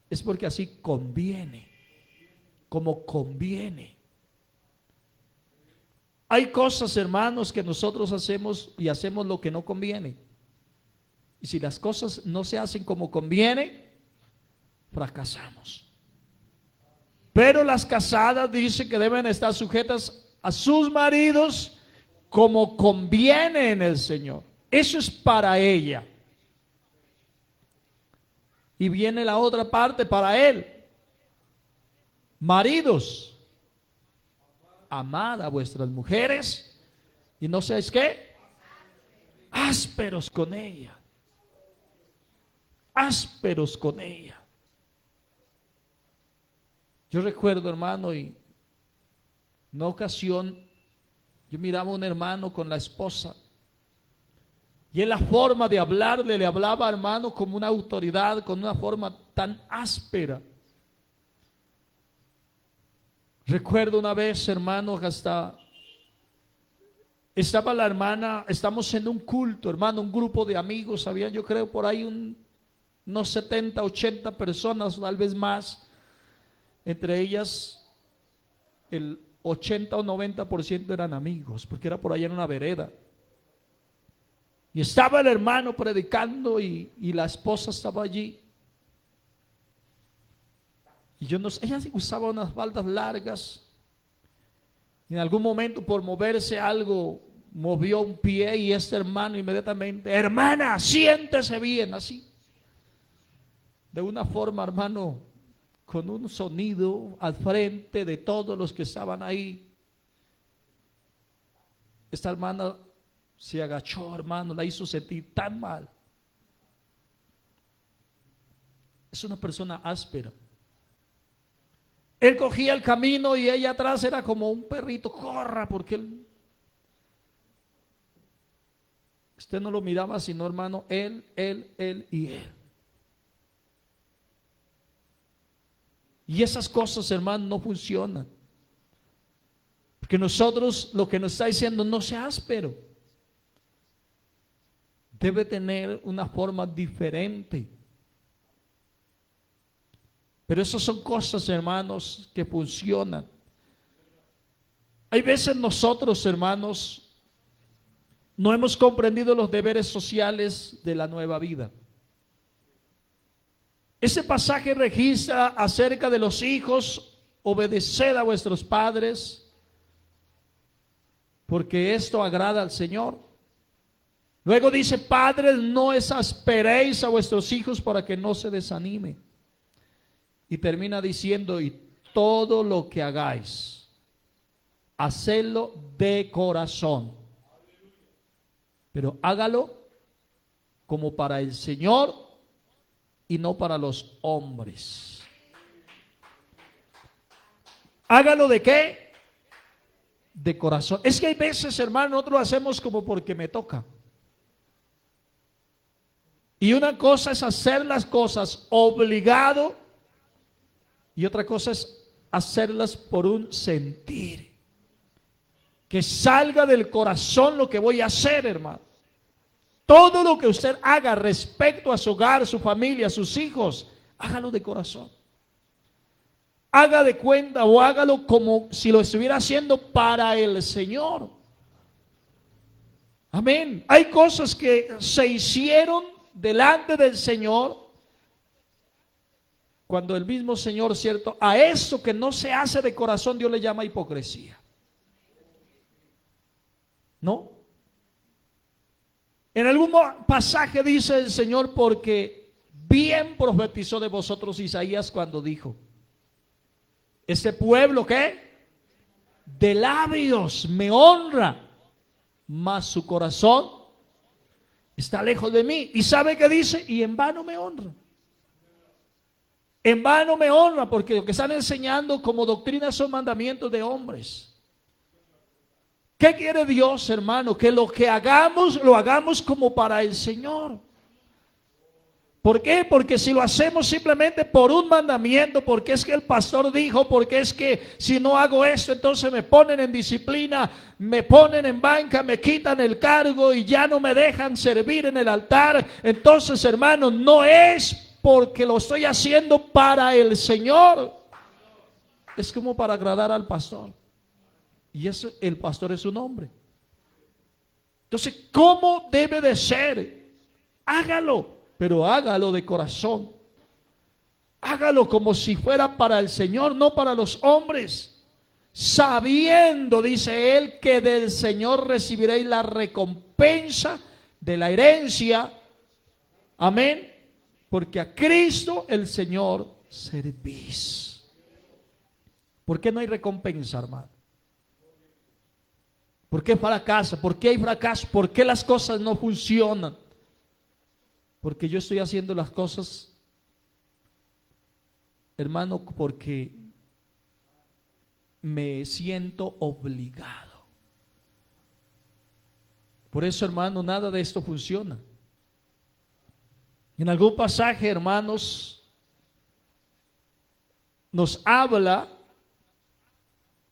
es porque así conviene, como conviene. Hay cosas, hermanos, que nosotros hacemos y hacemos lo que no conviene. Y si las cosas no se hacen como conviene, fracasamos. Pero las casadas dicen que deben estar sujetas a sus maridos como conviene en el Señor. Eso es para ella. Y viene la otra parte para él. Maridos, amad a vuestras mujeres y no seáis ¿qué? Ásperos con ella. Ásperos con ella. Yo recuerdo, hermano, y en una ocasión yo miraba a un hermano con la esposa y en la forma de hablarle, le hablaba, hermano, como una autoridad, con una forma tan áspera. Recuerdo una vez, hermano, que hasta estaba la hermana, estamos en un culto, hermano, un grupo de amigos, había yo creo por ahí unos 70, 80 personas, tal vez más. Entre ellas, el 80 o 90% eran amigos, porque era por allá en una vereda. Y estaba el hermano predicando y la esposa estaba allí. Y yo no sé, ella usaba unas faldas largas. Y en algún momento, por moverse algo, movió un pie y este hermano inmediatamente, hermana, siéntese bien, así. De una forma, hermano, con un sonido al frente de todos los que estaban ahí. Esta hermana Se agachó, hermano, la hizo sentir tan mal. Es una persona áspera. Él cogía el camino y ella atrás era como un perrito, corra, porque usted no lo miraba sino, hermano, él y él. Y esas cosas, hermano, no funcionan. Porque nosotros, lo que nos está diciendo, no sea áspero. Debe tener una forma diferente. Pero esas son cosas, hermanos, que funcionan. Hay veces nosotros, hermanos, no hemos comprendido los deberes sociales de la nueva vida. Ese pasaje registra acerca de los hijos: obedeced a vuestros padres, porque esto agrada al Señor. Luego dice: padres, no exasperéis a vuestros hijos para que no se desanime. Y termina diciendo: y todo lo que hagáis, hacedlo de corazón, pero hágalo como para el Señor y no para los hombres. Hágalo ¿de qué? De corazón. Es que hay veces, hermano, nosotros lo hacemos como porque me toca. Y una cosa es hacer las cosas obligado y otra cosa es hacerlas por un sentir. Que salga del corazón lo que voy a hacer, hermano. Todo lo que usted haga respecto a su hogar, su familia, sus hijos, hágalo de corazón. Haga de cuenta o hágalo como si lo estuviera haciendo para el Señor. Amén. Hay cosas que se hicieron delante del Señor cuando el mismo Señor, cierto, a eso que no se hace de corazón Dios le llama hipocresía. ¿No? En algún pasaje dice el Señor: porque bien profetizó de vosotros Isaías cuando dijo: este pueblo, ¿qué? De labios me honra, mas su corazón está lejos de mí. ¿Y sabe qué dice? Y en vano me honra. En vano me honra, porque lo que están enseñando como doctrina son mandamientos de hombres. ¿Qué quiere Dios, hermano? Que lo que hagamos, lo hagamos como para el Señor. ¿Por qué? Porque si lo hacemos simplemente por un mandamiento, porque es que el pastor dijo, porque es que si no hago esto, entonces me ponen en disciplina, me ponen en banca, me quitan el cargo y ya no me dejan servir en el altar. Entonces, hermano, no es porque lo estoy haciendo para el Señor. Es como para agradar al pastor. Y eso, el pastor es un hombre. Entonces, ¿cómo debe de ser? Hágalo, pero hágalo de corazón. Hágalo como si fuera para el Señor, no para los hombres. Sabiendo, dice él, que del Señor recibiréis la recompensa de la herencia. Amén. Porque a Cristo el Señor servís. ¿Por qué no hay recompensa, hermano? ¿Por qué fracasa? ¿Por qué hay fracaso? ¿Por qué las cosas no funcionan? Porque yo estoy haciendo las cosas, hermano, porque me siento obligado. Por eso, hermano, nada de esto funciona. En algún pasaje, hermanos, nos habla: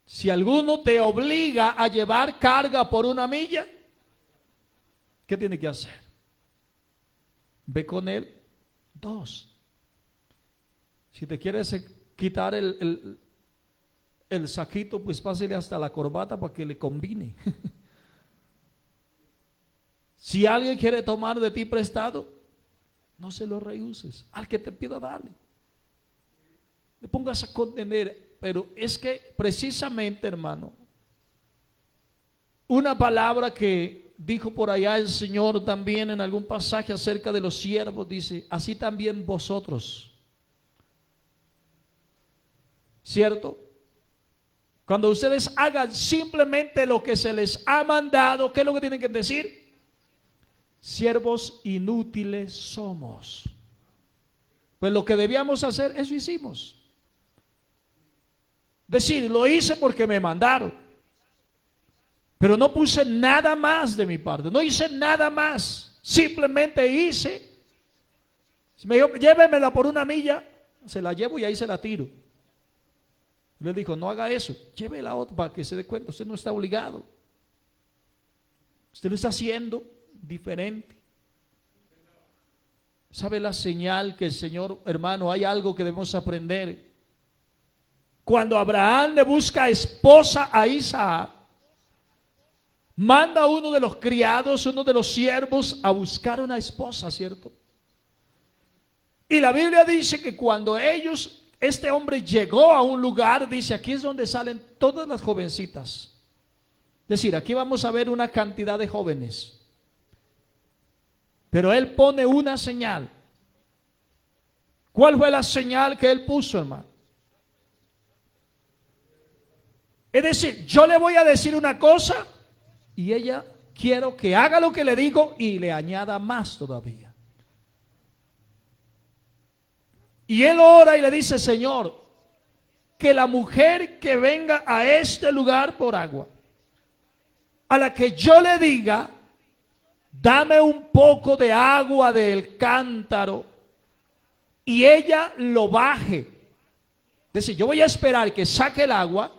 si alguno te obliga a llevar carga por una milla, ¿qué tiene que hacer? Ve con él 2. Si te quieres quitar el saquito, pues pásele hasta la corbata para que le combine. Si alguien quiere tomar de ti prestado, no se lo rehuses. Al que te pida, dale. Le pongas a contener. Pero es que precisamente, hermano, una palabra que dijo por allá el Señor también en algún pasaje acerca de los siervos, dice: así también vosotros. ¿Cierto? Cuando ustedes hagan simplemente lo que se les ha mandado, ¿qué es lo que tienen que decir? siervos inútiles somos. Pues lo que debíamos hacer, eso hicimos. Decir, lo hice porque me mandaron. Pero no puse nada más de mi parte, no hice nada más. Simplemente hice. Si me dijo, llévemela por una milla, se la llevo y ahí se la tiro. Le dijo, no haga eso, llévela otra para que se dé cuenta, usted no está obligado. Usted lo está haciendo diferente. ¿Sabe la señal que el Señor, hermano, hay algo que debemos aprender? Cuando Abraham le busca esposa a Isaac, manda a uno de los criados, uno de los siervos, a buscar una esposa, ¿cierto? Y la Biblia dice que cuando este hombre llegó a un lugar, dice, aquí es donde salen todas las jovencitas. Es decir, aquí vamos a ver una cantidad de jóvenes. Pero él pone una señal. ¿Cuál fue la señal que él puso, hermano? Es decir, yo le voy a decir una cosa y ella quiero que haga lo que le digo y le añada más todavía. Y él ora y le dice, Señor, que la mujer que venga a este lugar por agua, a la que yo le diga, dame un poco de agua del cántaro, y ella lo baje. Es decir, yo voy a esperar que saque el agua,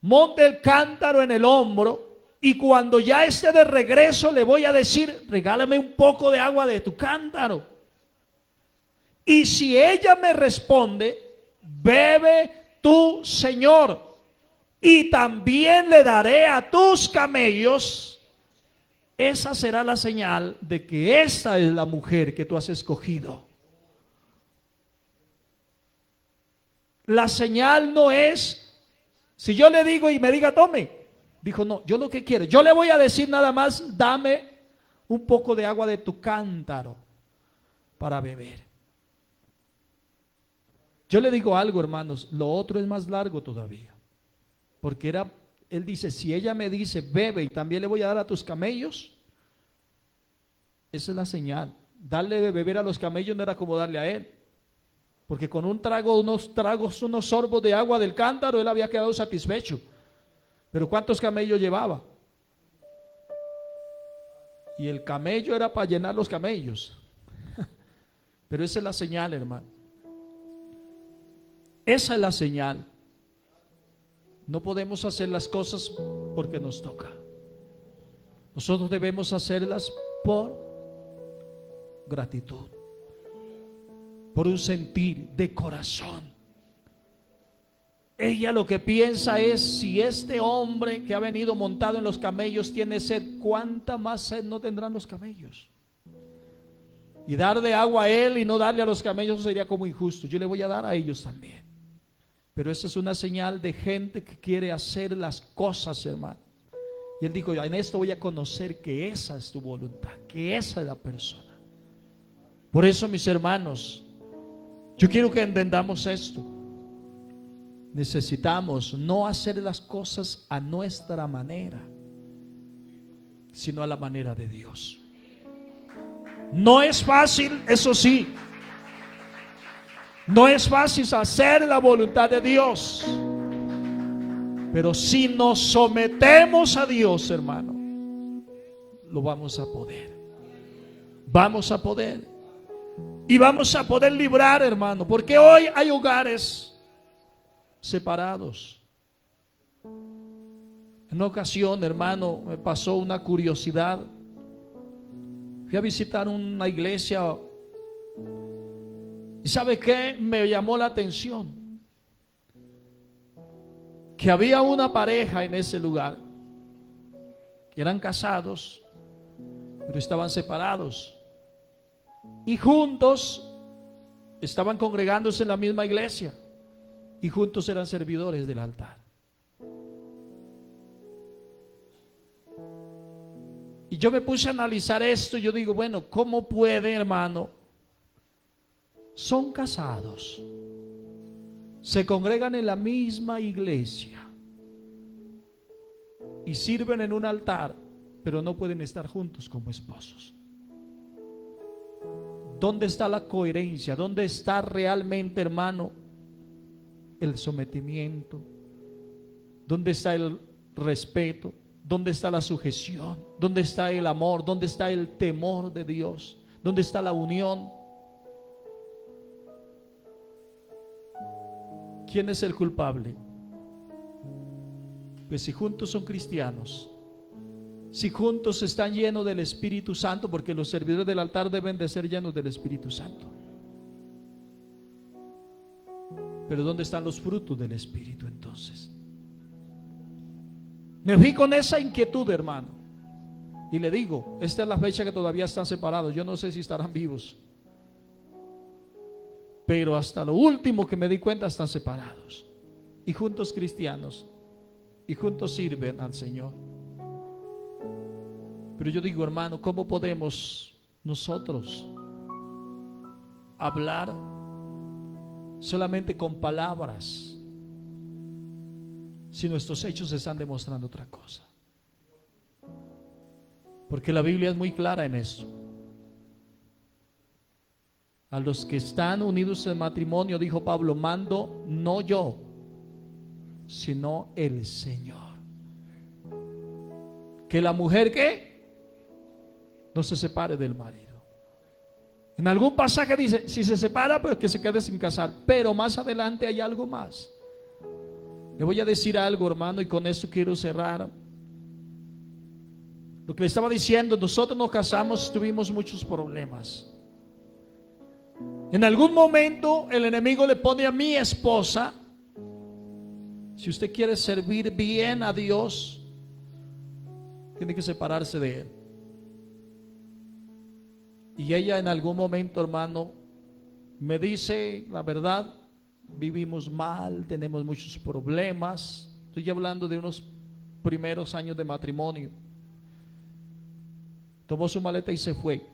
monte el cántaro en el hombro, y cuando ya esté de regreso le voy a decir, regálame un poco de agua de tu cántaro. Y si ella me responde, bebe tú, Señor, y también le daré a tus camellos, esa será la señal de que esta es la mujer que tú has escogido. La señal no es, si yo le digo y me diga, tome, dijo, no, yo lo que quiero, yo le voy a decir nada más, dame un poco de agua de tu cántaro para beber. Yo le digo algo, hermanos, lo otro es más largo todavía, porque él dice, si ella me dice, bebe y también le voy a dar a tus camellos, esa es la señal. Darle de beber a los camellos no era como darle a él, porque con unos sorbos de agua del cántaro, él había quedado satisfecho. Pero ¿cuántos camellos llevaba? Y el camello era para llenar los camellos. Pero esa es la señal, hermano. Esa es la señal. No podemos hacer las cosas porque nos toca. Nosotros debemos hacerlas por gratitud, por un sentir de corazón. Ella lo que piensa es, si este hombre que ha venido montado en los camellos tiene sed, ¿cuánta más sed no tendrán los camellos? Y dar de agua a él y no darle a los camellos sería como injusto. Yo le voy a dar a ellos también. Pero esa es una señal de gente que quiere hacer las cosas, hermano. Y él dijo, en esto voy a conocer que esa es tu voluntad, que esa es la persona. Por eso, mis hermanos, yo quiero que entendamos esto. Necesitamos no hacer las cosas a nuestra manera, sino a la manera de Dios. No es fácil, eso sí. No es fácil hacer la voluntad de Dios. Pero si nos sometemos a Dios, hermano, lo vamos a poder. Vamos a poder. Y vamos a poder librar, hermano, porque hoy hay hogares separados. En una ocasión, hermano, me pasó una curiosidad. Fui a visitar una iglesia y ¿sabe qué? Me llamó la atención que había una pareja en ese lugar que eran casados, pero estaban separados y juntos estaban congregándose en la misma iglesia y juntos eran servidores del altar. Y yo me puse a analizar esto y yo digo, bueno, ¿cómo puede, hermano? Son casados, se congregan en la misma iglesia y sirven en un altar, pero no pueden estar juntos como esposos. ¿Dónde está la coherencia? ¿Dónde está realmente, hermano, el sometimiento? ¿Dónde está el respeto? ¿Dónde está la sujeción? ¿Dónde está el amor? ¿Dónde está el temor de Dios? ¿Dónde está la unión? ¿Quién es el culpable? Pues si juntos son cristianos, si juntos están llenos del Espíritu Santo, porque los servidores del altar deben de ser llenos del Espíritu Santo. Pero ¿dónde están los frutos del Espíritu entonces? Me fui con esa inquietud, hermano, y le digo, esta es la fecha que todavía están separados. Yo no sé si estarán vivos, pero hasta lo último que me di cuenta están separados, y juntos cristianos, y juntos sirven al Señor. Pero yo digo, hermano, ¿cómo podemos nosotros hablar solamente con palabras si nuestros hechos están demostrando otra cosa? Porque la Biblia es muy clara en eso. A los que están unidos en matrimonio, dijo Pablo, mando no yo, sino el Señor. Que la mujer, ¿qué? No se separe del marido. En algún pasaje dice, si se separa, pues que se quede sin casar. Pero más adelante hay algo más. Le voy a decir algo, hermano, y con esto quiero cerrar. Lo que le estaba diciendo, nosotros nos casamos, tuvimos muchos problemas. En algún momento el enemigo le pone a mi esposa, si usted quiere servir bien a Dios, tiene que separarse de él. Y ella en algún momento, hermano, me dice, la verdad, vivimos mal, tenemos muchos problemas. Estoy hablando de unos primeros años de matrimonio. Tomó su maleta y se fue.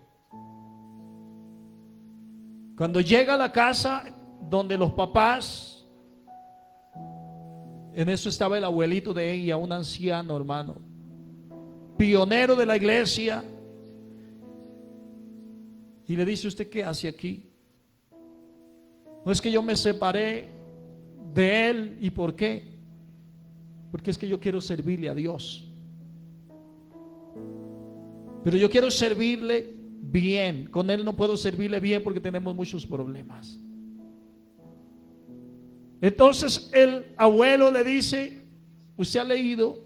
Cuando llega a la casa donde los papás, en eso estaba el abuelito de ella, un anciano, hermano, pionero de la iglesia. Y le dice, ¿usted qué hace aquí? No es que yo me separé de él. ¿Y por qué? Porque es que yo quiero servirle a Dios. Pero yo quiero servirle bien. Con él no puedo servirle bien porque tenemos muchos problemas. Entonces el abuelo le dice, ¿usted ha leído?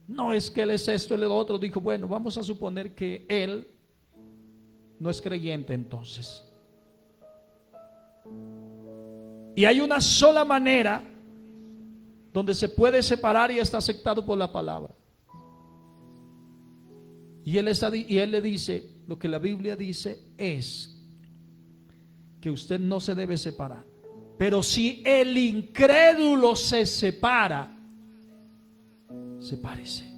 No, es que él es esto, él es lo otro. Dijo, bueno, vamos a suponer que él no es creyente entonces. Y hay una sola manera donde se puede separar y está aceptado por la palabra. Y él le dice, lo que la Biblia dice es que usted no se debe separar. Pero si el incrédulo se separa, sepárese.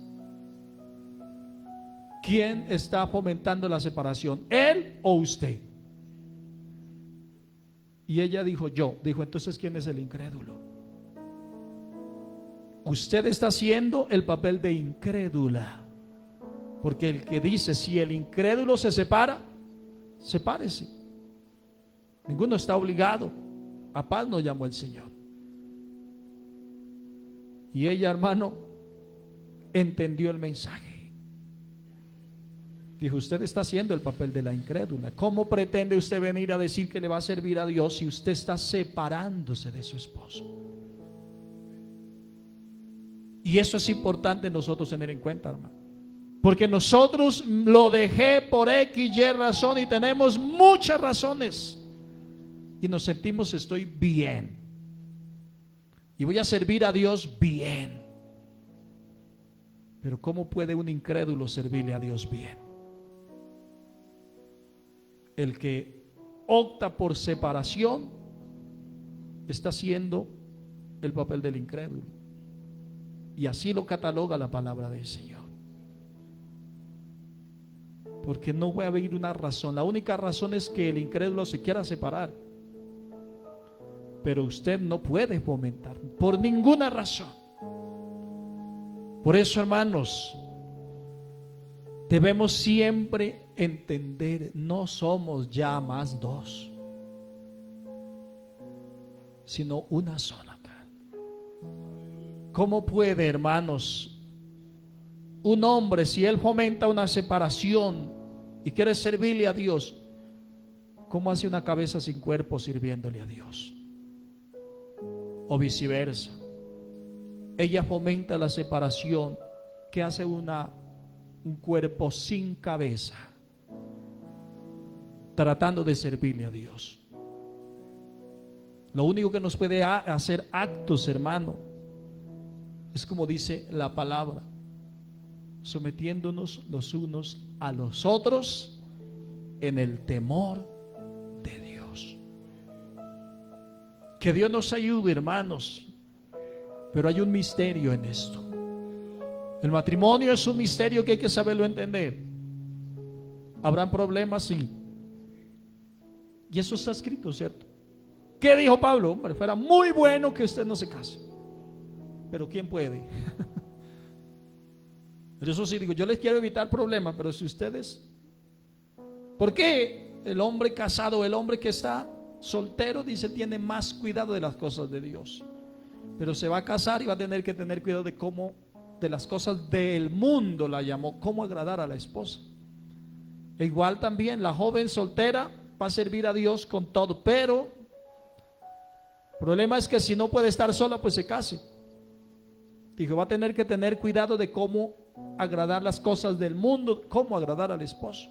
¿Quién está fomentando la separación? ¿Él o usted? Y ella dijo, yo. Dijo, entonces, ¿quién es el incrédulo? Usted está haciendo el papel de incrédula. Porque el que dice, si el incrédulo se separa, sepárese. Ninguno está obligado. A paz nos llamó el Señor. Y ella, hermano, entendió el mensaje. Dijo, usted está haciendo el papel de la incrédula. ¿Cómo pretende usted venir a decir que le va a servir a Dios si usted está separándose de su esposo? Y eso es importante nosotros tener en cuenta, hermano. Porque nosotros lo dejé por X, Y razón, y tenemos muchas razones. Y nos sentimos, estoy bien. Y voy a servir a Dios bien. Pero ¿cómo puede un incrédulo servirle a Dios bien? El que opta por separación está haciendo el papel del incrédulo. Y así lo cataloga la palabra del Señor. Porque no va a haber una razón. La única razón es que el incrédulo se quiera separar. Pero usted no puede fomentar por ninguna razón. Por eso, hermanos, Debemos siempre entender, no somos ya más dos, sino una sola carne. ¿Cómo puede, hermanos, un hombre, si él fomenta una separación y quiere servirle a Dios, cómo hace una cabeza sin cuerpo sirviéndole a Dios? O viceversa, ella fomenta la separación, que hace un cuerpo sin cabeza, tratando de servirle a Dios. Lo único que nos puede hacer actos, hermano, es como dice la palabra, sometiéndonos los unos a los otros en el temor de Dios. Que Dios nos ayude, hermanos, pero hay un misterio en esto. El matrimonio es un misterio que hay que saberlo entender. ¿Habrán problemas? Sí. Y eso está escrito, ¿cierto? ¿Qué dijo Pablo? Hombre, fuera muy bueno que usted no se case. Pero ¿quién puede? Pero eso sí digo, yo les quiero evitar problemas, pero si ustedes... ¿Por qué el hombre casado, el hombre que está soltero, dice, tiene más cuidado de las cosas de Dios? Pero se va a casar y va a tener que tener cuidado de cómo, de las cosas del mundo, la llamó, cómo agradar a la esposa. E igual también la joven soltera va a servir a Dios con todo, pero el problema es que si no puede estar sola, pues se case. Dijo, va a tener que tener cuidado de cómo agradar las cosas del mundo, cómo agradar al esposo.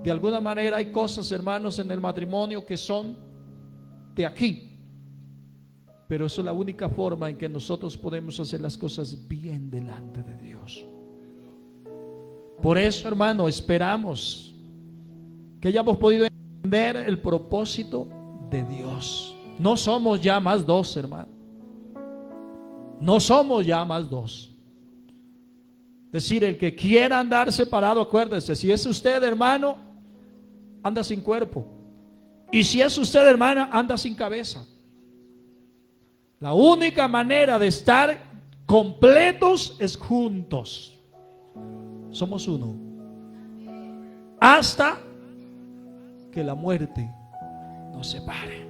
De alguna manera hay cosas, hermanos, en el matrimonio que son de aquí, pero eso es la única forma en que nosotros podemos hacer las cosas bien delante de Dios. Por eso, hermano, esperamos que hayamos podido entender el propósito de Dios. No somos ya más dos, hermano. No somos ya más dos. Es decir, el que quiera andar separado, acuérdese, si es usted, hermano, anda sin cuerpo. Y si es usted, hermana, anda sin cabeza. La única manera de estar completos es juntos. Somos uno. Hasta que la muerte nos separe.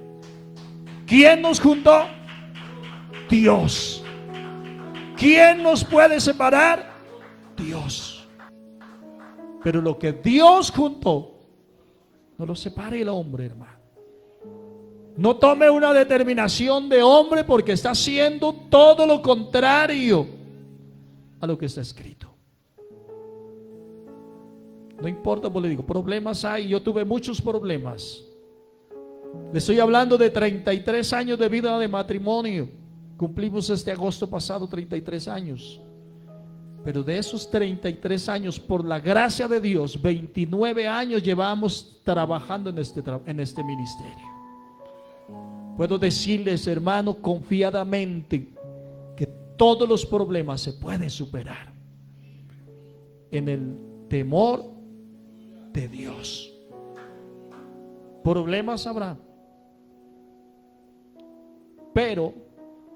¿Quién nos juntó? Dios. ¿Quién nos puede separar? Dios. Pero lo que Dios juntó, no lo separe el hombre, hermano. No tome una determinación de hombre, porque está haciendo todo lo contrario a lo que está escrito. No importa, pues le digo, problemas hay. Yo tuve muchos problemas. Le estoy hablando de 33 años de vida de matrimonio. Cumplimos este agosto pasado 33 años. Pero de esos 33 años, por la gracia de Dios, 29 años llevamos trabajando en este ministerio. Puedo decirles, hermano, confiadamente, que todos los problemas se pueden superar en el temor de Dios. Problemas habrá, pero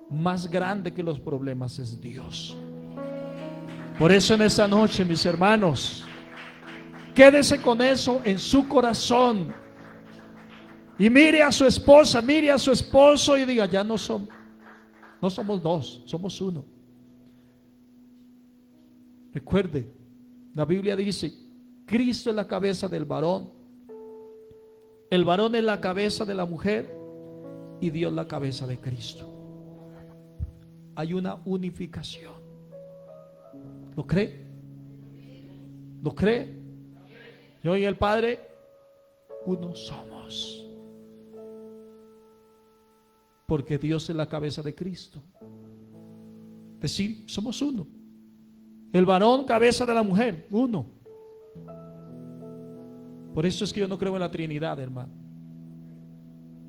más grande que los problemas es Dios. Por eso en esta noche, mis hermanos, quédese con eso en su corazón. Y mire a su esposa, mire a su esposo y diga, ya no somos dos, somos uno. Recuerde, la Biblia dice, Cristo es la cabeza del varón, el varón es la cabeza de la mujer y Dios la cabeza de Cristo. Hay una unificación. ¿Lo cree? ¿Lo cree? Yo y el Padre, uno somos. Porque Dios es la cabeza de Cristo. Es decir, somos uno. El varón, cabeza de la mujer, uno. Por eso es que yo no creo en la Trinidad, hermano.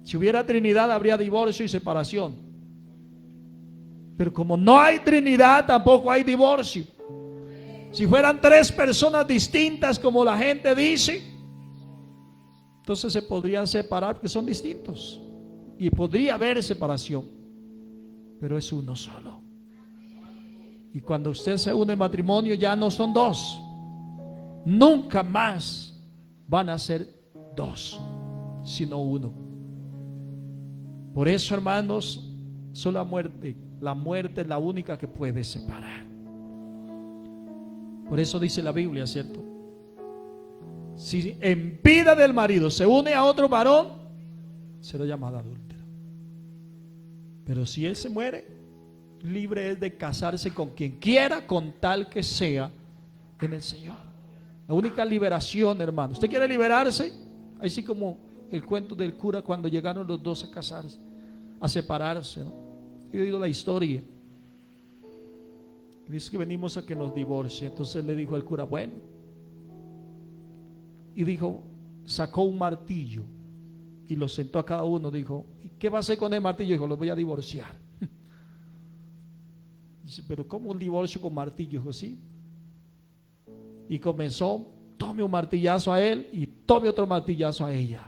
Si hubiera Trinidad, habría divorcio y separación. Pero como no hay Trinidad, tampoco hay divorcio. Si fueran tres personas distintas, como la gente dice, entonces se podrían separar porque son distintos. Y podría haber separación, pero es uno solo. Y cuando usted se une en matrimonio, ya no son dos, nunca más van a ser dos, sino uno. Por eso, hermanos, solo la muerte es la única que puede separar. Por eso dice la Biblia, ¿cierto? Si en vida del marido se une a otro varón, será llamado adúltero. Pero si él se muere, libre es de casarse con quien quiera, con tal que sea en el Señor. La única liberación, hermano. ¿Usted quiere liberarse? Así como el cuento del cura cuando llegaron los dos a casarse, a separarse, ¿no? He oído la historia. Dice que venimos a que nos divorcie. Entonces le dijo al cura, bueno. Y dijo, sacó un martillo y lo sentó a cada uno. Dijo, ¿y qué va a hacer con el martillo? Dijo, los voy a divorciar. Dice, pero ¿cómo un divorcio con martillo? Dijo, sí. Y comenzó, tome un martillazo a él y tome otro martillazo a ella.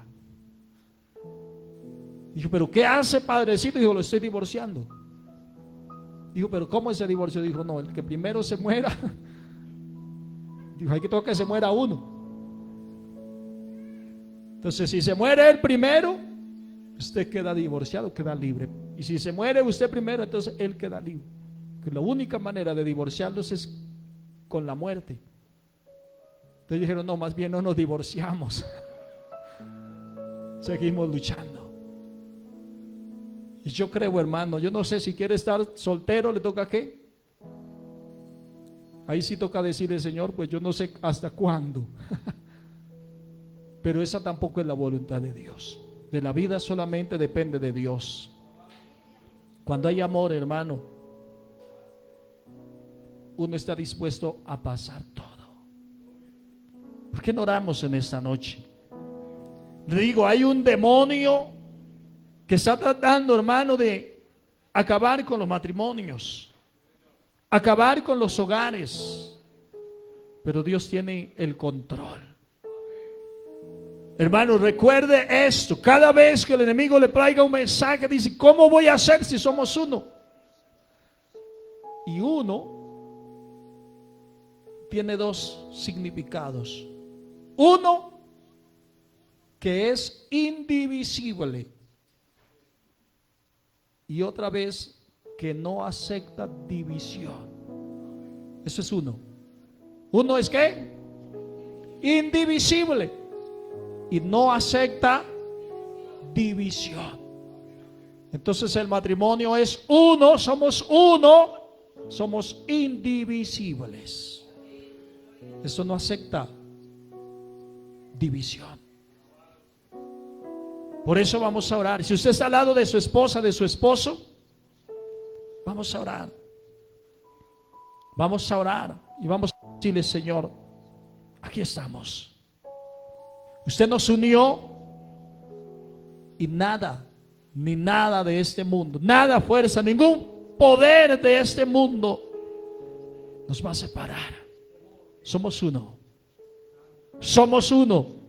Dijo, pero ¿qué hace, padrecito? Dijo, lo estoy divorciando. Dijo, pero ¿cómo es ese divorcio? Dijo, no, el que primero se muera. Dijo, hay que tocar que se muera uno. Entonces, si se muere él primero, usted queda divorciado, queda libre. Y si se muere usted primero, entonces él queda libre. Que la única manera de divorciarlos es con la muerte. Entonces dijeron, no, más bien no nos divorciamos. Seguimos luchando. Y yo creo, hermano, yo no sé si quiere estar soltero, ¿le toca qué? Ahí sí toca decirle, Señor, pues yo no sé hasta cuándo. Pero esa tampoco es la voluntad de Dios. De la vida solamente depende de Dios. Cuando hay amor, hermano, uno está dispuesto a pasar todo. ¿Por qué no oramos en esta noche? Le digo, hay un demonio que está tratando, hermano, de acabar con los matrimonios, acabar con los hogares, pero Dios tiene el control. Hermano, recuerde esto: cada vez que el enemigo le traiga un mensaje, dice, ¿cómo voy a hacer si somos uno? Y uno tiene dos significados. Uno, que es indivisible, y otra vez, que no acepta división. Eso es uno. Uno es ¿qué? Indivisible, y no acepta división. Entonces el matrimonio es uno, somos indivisibles. Eso no acepta división. Por eso vamos a orar. Si usted está al lado de su esposa, de su esposo, vamos a orar. Vamos a orar y vamos a decirle, Señor, aquí estamos. Usted nos unió y nada, ni nada de este mundo, nada, fuerza, ningún poder de este mundo nos va a separar. Somos uno. Somos uno.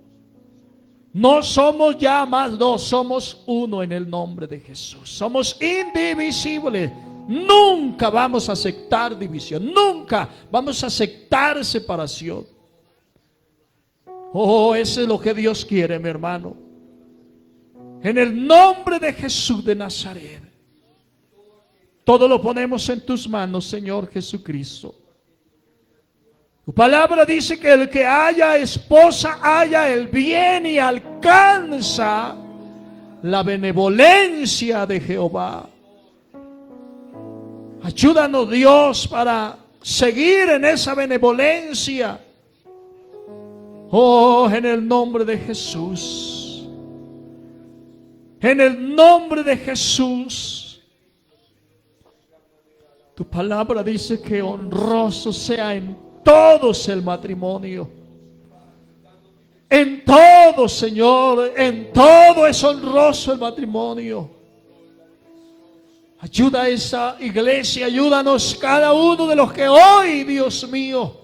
No somos ya más dos, somos uno en el nombre de Jesús. Somos indivisibles. Nunca vamos a aceptar división. Nunca vamos a aceptar separación. Oh, eso es lo que Dios quiere, mi hermano. En el nombre de Jesús de Nazaret, todo lo ponemos en tus manos, Señor Jesucristo. Tu palabra dice que el que haya esposa haya el bien y alcanza la benevolencia de Jehová. Ayúdanos, Dios, para seguir en esa benevolencia. Oh, en el nombre de Jesús. En el nombre de Jesús. Tu palabra dice que honroso sea en todos el matrimonio. En todo, Señor, en todo es honroso el matrimonio. Ayuda a esa iglesia, ayúdanos cada uno de los que hoy, Dios mío,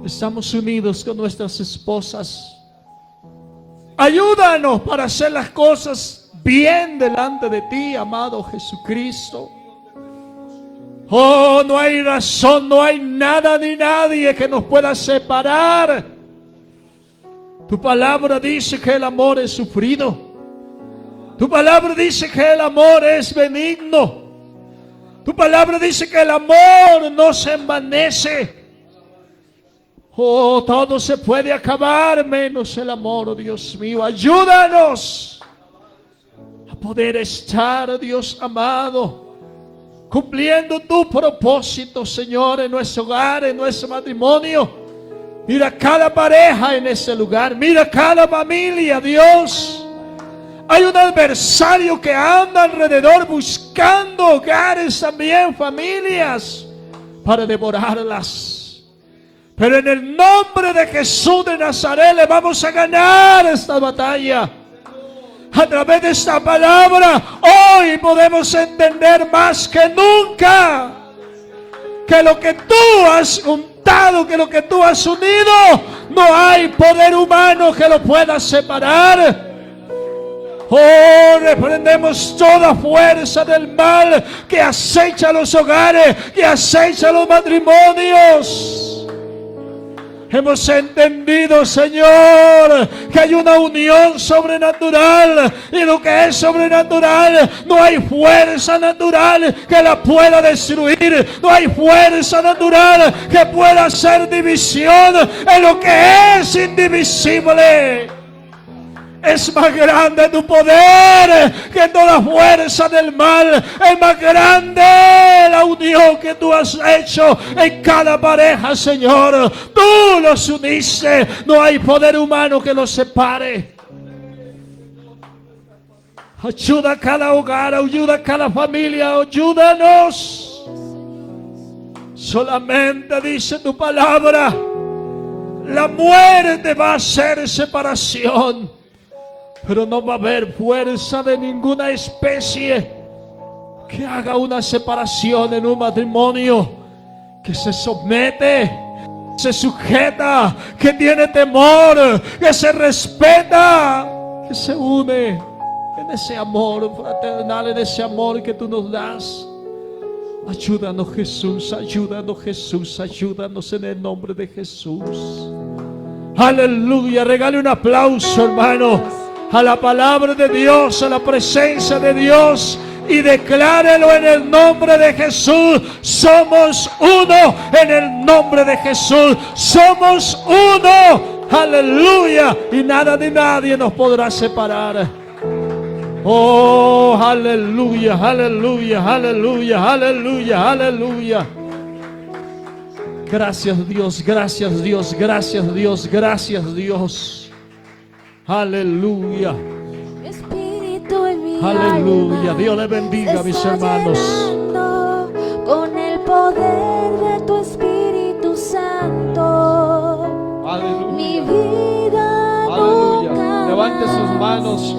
estamos unidos con nuestras esposas. Ayúdanos para hacer las cosas bien delante de ti, amado Jesucristo. Oh, no hay razón, no hay nada ni nadie que nos pueda separar. Tu palabra dice que el amor es sufrido. Tu palabra dice que el amor es benigno. Tu palabra dice que el amor no se envanece. Oh, todo se puede acabar menos el amor, oh Dios mío. Ayúdanos a poder estar, Dios amado, cumpliendo tu propósito, Señor, en nuestro hogar, en nuestro matrimonio. Mira cada pareja en ese lugar. Mira cada familia, Dios. Hay un adversario que anda alrededor buscando hogares también, familias, para devorarlas. Pero en el nombre de Jesús de Nazaret le vamos a ganar esta batalla. A través de esta palabra, hoy podemos entender más que nunca que lo que tú has untado, que lo que tú has unido, no hay poder humano que lo pueda separar. Oh, reprendemos toda fuerza del mal que acecha los hogares, que acecha los matrimonios. Hemos entendido, Señor, que hay una unión sobrenatural, y lo que es sobrenatural, no hay fuerza natural que la pueda destruir, no hay fuerza natural que pueda hacer división en lo que es indivisible. Es más grande tu poder que toda fuerza del mal. Es más grande la unión que tú has hecho en cada pareja, Señor. Tú los uniste. No hay poder humano que los separe. Ayuda a cada hogar, ayuda a cada familia, ayúdanos. Solamente dice tu palabra, la muerte va a ser separación. Pero no va a haber fuerza de ninguna especie que haga una separación en un matrimonio que se somete, se sujeta, que tiene temor, que se respeta, que se une en ese amor fraternal, en ese amor que tú nos das. Ayúdanos, Jesús, ayúdanos, Jesús, ayúdanos en el nombre de Jesús. Aleluya. Regale un aplauso, hermano, a la palabra de Dios, a la presencia de Dios, y declárelo en el nombre de Jesús. Somos uno en el nombre de Jesús. Somos uno. Aleluya. Y nada ni nadie nos podrá separar. Oh, aleluya, aleluya, aleluya, aleluya, aleluya. Gracias, Dios, gracias, Dios, gracias, Dios, gracias, Dios. Aleluya. Espíritu en mi Aleluya. alma Dios le bendiga a mis está hermanos. llenando con el poder de tu Espíritu Santo. Aleluya. Mi vida Aleluya. nunca Levante sus más manos.